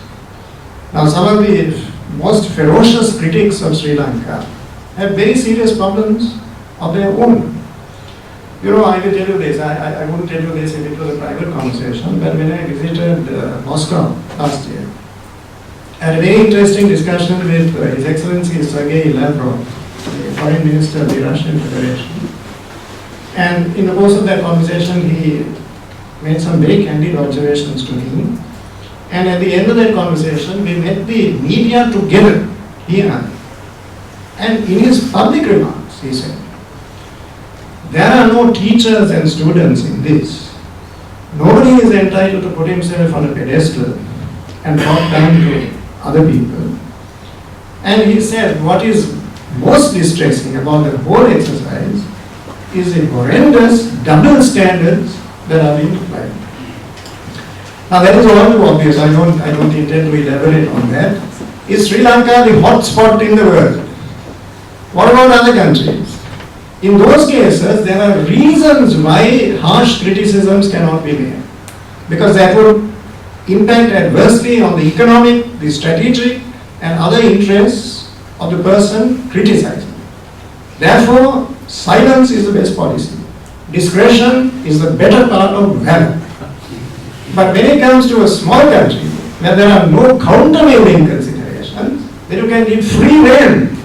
[SPEAKER 3] Now, some of the most ferocious critics of Sri Lanka have very serious problems of their own. You know, I will tell you this, I wouldn't tell you this if it was a private conversation, but when I visited Moscow last year, I had a very interesting discussion with His Excellency Sergei Lavrov, the Foreign Minister of the Russian Federation. And in the course of that conversation, he made some very candid observations to me. And at the end of that conversation, we met the media together here. And in his public remarks, he said, there are no teachers and students in this. Nobody is entitled to put himself on a pedestal and talk down to other people. And he said, what is most distressing about the whole exercise is the horrendous double standards that are being applied. Now that is all too obvious. I don't intend to elaborate on that. Is Sri Lanka the hot spot in the world? What about other countries? In those cases, there are reasons why harsh criticisms cannot be made. Because that would impact adversely on the economic, the strategic, and other interests of the person criticizing. Therefore, silence is the best policy. Discretion is the better part of valor. But when it comes to a small country, where there are no countervailing considerations, then you can give free rein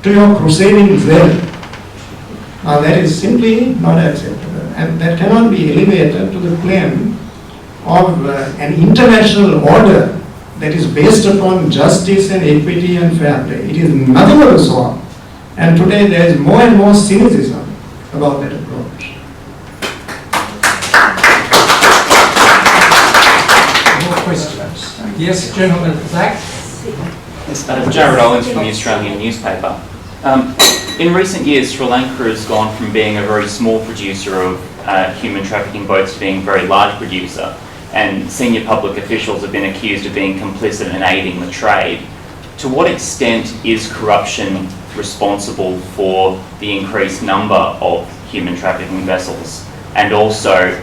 [SPEAKER 3] to your crusading zeal. Now that is simply not acceptable, and that cannot be elevated to the plane of an international order that is based upon justice and equity and fair play. It is nothing of the sort. And today there is more and more cynicism about that approach.
[SPEAKER 1] More questions? Yes, gentleman at the back.
[SPEAKER 9] Yes, Jared Owens from the Australian newspaper. In recent years, Sri Lanka has gone from being a very small producer of human trafficking boats to being a very large producer, and senior public officials have been accused of being complicit in aiding the trade. To what extent is corruption responsible for the increased number of human trafficking vessels? And also,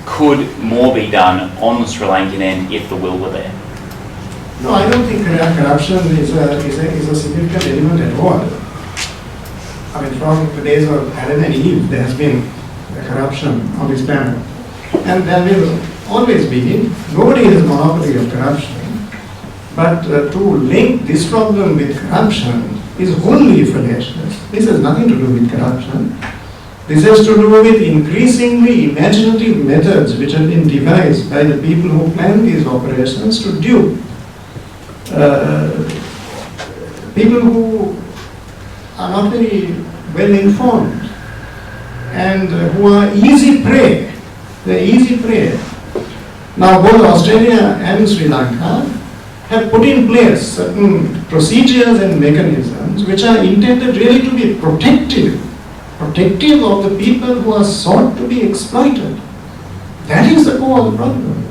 [SPEAKER 9] could more be done on the Sri Lankan end if the will were there?
[SPEAKER 3] No, I don't think corruption is a significant element at all. I mean, from the days of Adam and Eve, there has been corruption on this planet. And there will always be. Nobody has a monopoly of corruption. But to link this problem with corruption is wholly fallacious. This has nothing to do with corruption. This has to do with increasingly imaginative methods which have been devised by the people who plan these operations to dupe people who are not very well informed and who are easy prey. They're easy prey. Now both Australia and Sri Lanka have put in place certain procedures and mechanisms which are intended really to be protective of the people who are sought to be exploited. That is the core of the problem,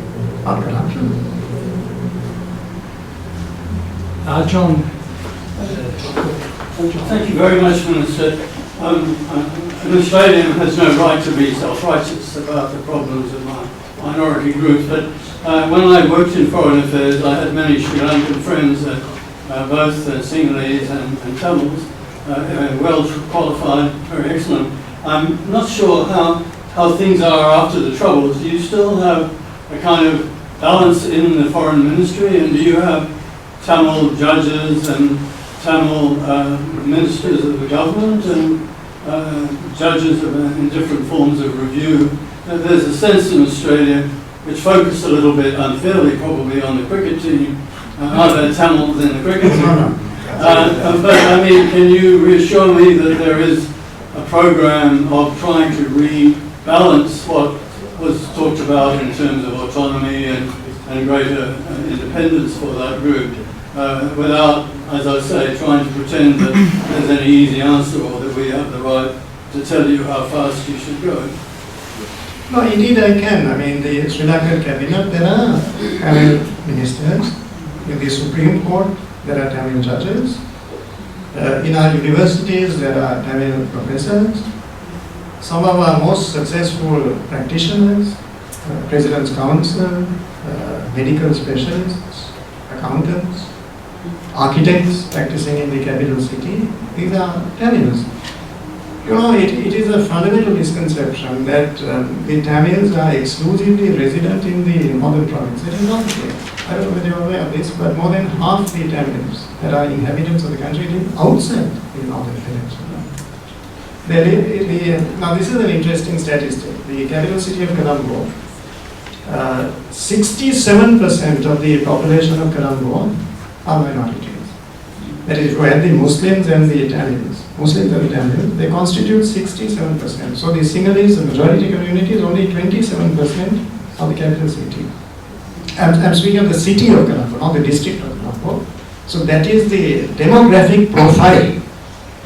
[SPEAKER 3] not corruption.
[SPEAKER 1] John.
[SPEAKER 10] Thank you very much, Minister. An Australian has no right to be self-righteous about the problems of minority groups, but when I worked in foreign affairs, I had many Sri Lankan friends, both Sinhalese and Tamils, well qualified, very excellent. I'm not sure how things are after the Troubles. Do you still have a kind of balance in the foreign ministry, and do you have Tamil judges and Tamil ministers of the government and judges in different forms of review? There's a sense in Australia which focused a little bit unfairly probably on the cricket team. Are there Tamils in the cricket team? But I mean, can you reassure me that there is a program of trying to rebalance what was about in terms of autonomy and greater independence for that group, without, as I say, trying to pretend that there's any easy answer or that we have the right to tell you how fast you should go.
[SPEAKER 3] No, indeed I can. I mean, the Sri Lankan cabinet, there are Tamil ministers. In the Supreme Court, there are Tamil judges. In our universities, there are Tamil professors. Some of our most successful practitioners, President's Council, medical specialists, accountants, architects practicing in the capital city, these are Tamils. You know, it is a fundamental misconception that the Tamils are exclusively resident in the northern province. It is not the case. I don't know whether you are aware of this, but more than half the Tamils that are inhabitants of the country live outside the northern peninsula. Now this is an interesting statistic. The capital city of Colombo, 67% of the population of Colombo are minorities. That is, where the Muslims and the Tamils. Muslims and the Tamils, they constitute 67%. So the Sinhalese, the majority community, is only 27% of the capital city. I'm speaking of the city of Colombo, not the district of Colombo. So that is the demographic profile.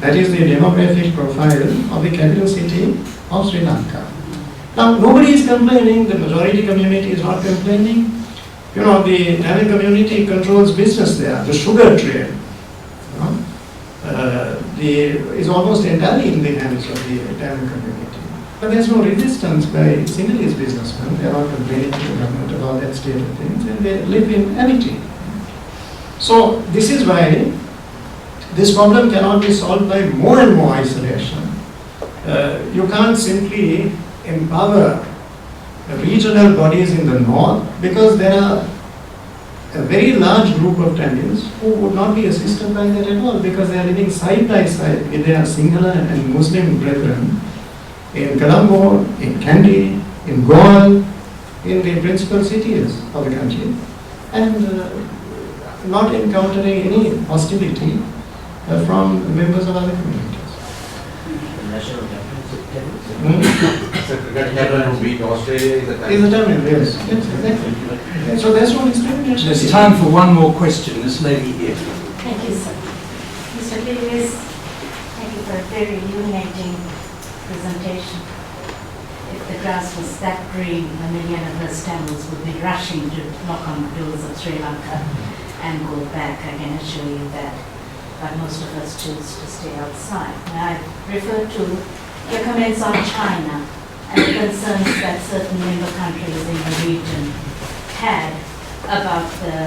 [SPEAKER 3] That is the demographic profile of the capital city of Sri Lanka. Now, nobody is complaining, the majority community is not complaining. You know, the Tamil community controls business there, the sugar trade. Is almost entirely in the hands of the Tamil community. But there's no resistance by Sinhalese businessmen. They are not complaining to the government about that state of things, and they live in amity. So this is why this problem cannot be solved by more and more isolation. You can't simply empower regional bodies in the north, because there are a very large group of Tamils who would not be assisted by that at all, because they are living side by side with their Sinhala and Muslim brethren in Colombo, in Kandy, in Goa, in the principal cities of the country, and not encountering any hostility from members of other communities.
[SPEAKER 11] Australia is a
[SPEAKER 3] Tamil, yes, exactly. So that's what discrimination.
[SPEAKER 1] There's time for one more question. This lady here.
[SPEAKER 12] Thank you, sir. Mr. Peiris, thank you for a very illuminating presentation. If the grass was that green, a million of us Tamils would be rushing to knock on the doors of Sri Lanka and go back. I can assure you that. But most of us choose to stay outside. And I refer to your comments on China and the concerns that certain member countries in the region had about the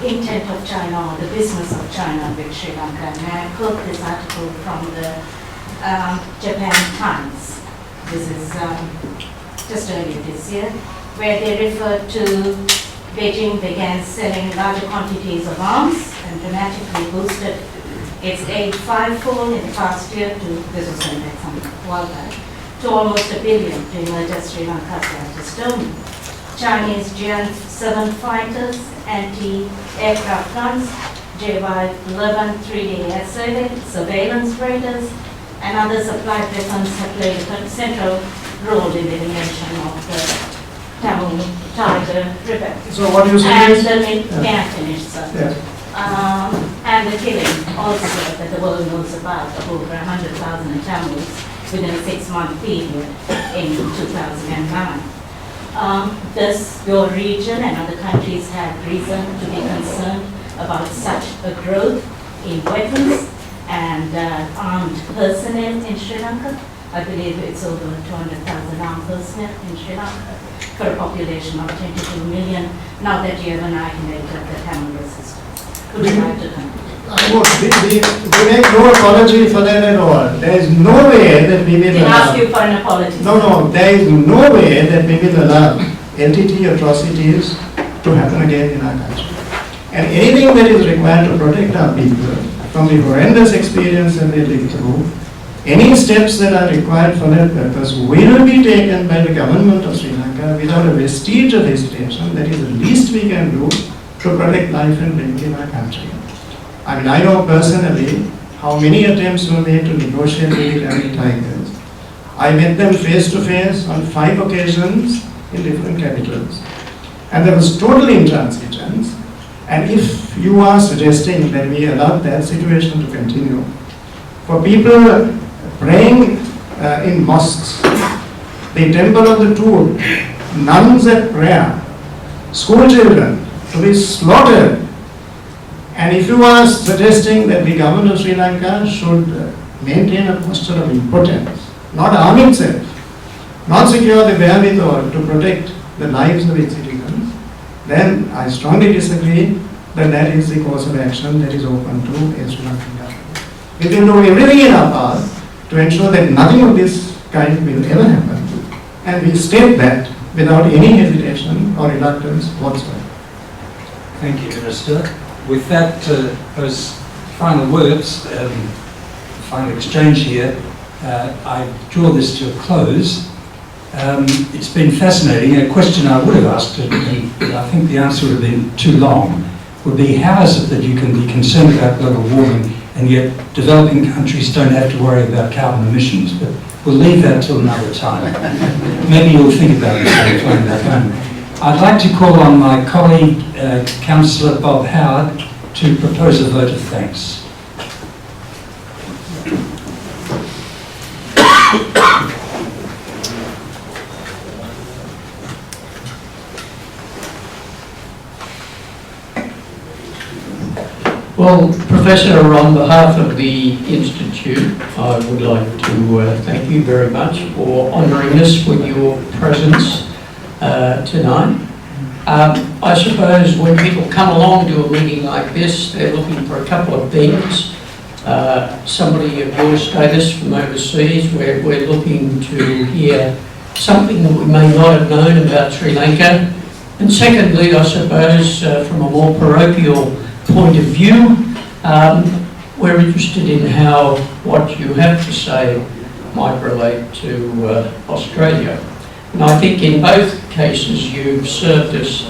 [SPEAKER 12] intent of China or the business of China with Sri Lanka. And I quote this article from the Japan Times. This is just earlier this year, where they refer to Beijing began selling larger quantities of arms and dramatically boosted its aid fivefold in the past year to, this was some while back, to almost $1 billion to emerge as Sri Lanka's largest donor. Chinese Jian-7 fighters, anti-aircraft guns, JY-11 3D air surveillance radars, and other supplied weapons have played a central role in the elimination of the Tamil Tiger rebel.
[SPEAKER 3] So what you say
[SPEAKER 12] and
[SPEAKER 3] is...
[SPEAKER 12] May I finish, sir?
[SPEAKER 3] Yes.
[SPEAKER 12] And the killing also that the world knows about of over 100,000 Tamils within a 6-month period in 2009. Does your region and other countries have reason to be concerned about such a growth in weapons and armed personnel in Sri Lanka? I believe it's over 200,000 armed personnel in Sri Lanka for a population of 22 million, now that you have annihilated the Tamil resistance. Would you like to continue?
[SPEAKER 3] We make no apology for that at all. There is no way that we will
[SPEAKER 12] Didn't ask you for an apology.
[SPEAKER 3] No, there is no way that we will allow LTT atrocities to happen again in our country. And anything that is required to protect our people from the horrendous experience that they lived through, any steps that are required for that purpose will be taken by the government of Sri Lanka without a vestige of hesitation. That is the least we can do to protect life and limb in our country. I mean, I know personally how many attempts were made to negotiate with the Tamil Tigers. I met them face to face on 5 occasions in different capitals. And there was total intransigence. And if you are suggesting that we allow that situation to continue, for people praying in mosques, the temple of the Tool, nuns at prayer, school children to be slaughtered, and if you are suggesting that the government of Sri Lanka should maintain a posture of impotence, not arm itself, not secure the wherewithal to protect the lives of its citizens, then I strongly disagree that that is the course of action that is open to a Sri Lankan government. We will do everything in our power to ensure that nothing of this kind will ever happen, and we state that without any hesitation or reluctance whatsoever.
[SPEAKER 1] Thank you, Minister. With that, those final words, final exchange here, I draw this to a close. It's been fascinating. A question I would have asked, but I think the answer would have been too long, would be how is it that you can be concerned about global warming and yet developing countries don't have to worry about carbon emissions? But we'll leave that till another time. Maybe you'll think about it when back home. I'd like to call on my colleague, Councillor Bob Howard, to propose a vote of thanks.
[SPEAKER 13] Well, Professor, on behalf of the Institute, I would like to thank you very much for honouring us with your presence tonight. I suppose when people come along to a meeting like this, they're looking for a couple of things. Somebody of your status from overseas, we're looking to hear something that we may not have known about Sri Lanka. And secondly, I suppose from a more parochial point of view, we're interested in how what you have to say might relate to Australia. And I think in both cases you've served us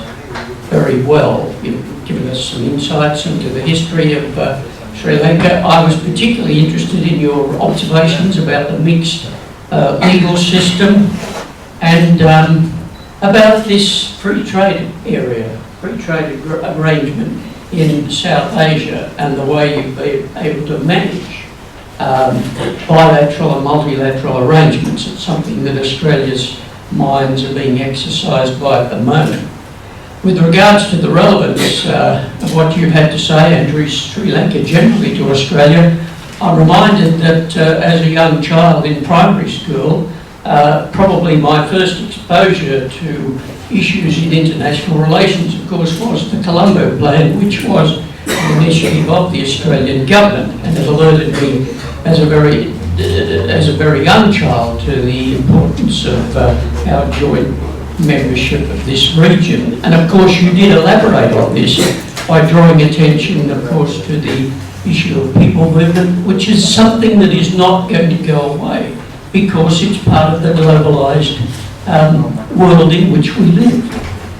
[SPEAKER 13] very well. You've given us some insights into the history of Sri Lanka. I was particularly interested in your observations about the mixed legal system and about this free trade area, free trade arrangement in South Asia and the way you've been able to manage bilateral and multilateral arrangements. It's something that Australia's minds are being exercised by at the moment. With regards to the relevance of what you've had to say and Sri Lanka generally to Australia, I'm reminded that as a young child in primary school, probably my first exposure to issues in international relations, of course, was the Colombo Plan, which was an initiative of the Australian government, and it alerted me as a very young child to the importance of our joint membership of this region. And of course you did elaborate on this by drawing attention, of course, to the issue of people movement, which is something that is not going to go away because it's part of the globalised world in which we live.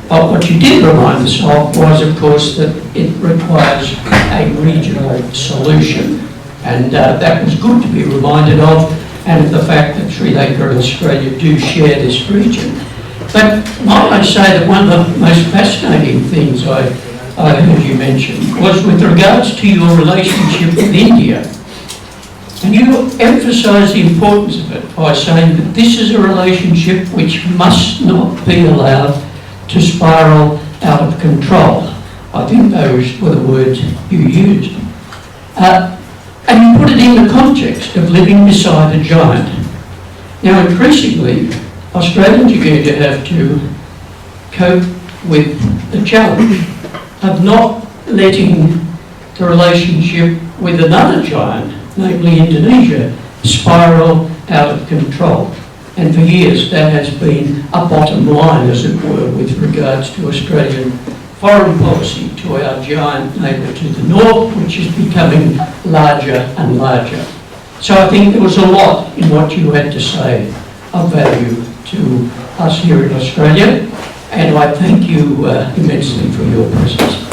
[SPEAKER 13] But what you did remind us of was, of course, that it requires a regional solution. And that was good to be reminded of, and of the fact that Sri Lanka and Australia do share this region. But might I say that one of the most fascinating things I heard you mention was with regards to your relationship with India. And you emphasised the importance of it by saying that this is a relationship which must not be allowed to spiral out of control. I think those were the words you used. And you put it in the context of living beside a giant. Now, increasingly, Australians are going to have to cope with the challenge of not letting the relationship with another giant, namely Indonesia, spiral out of control. And for years that has been a bottom line, as it were, with regards to Australian foreign policy to our giant neighbour to the north, which is becoming larger and larger. So I think there was a lot in what you had to say of value to us here in Australia, and I thank you immensely for your presence.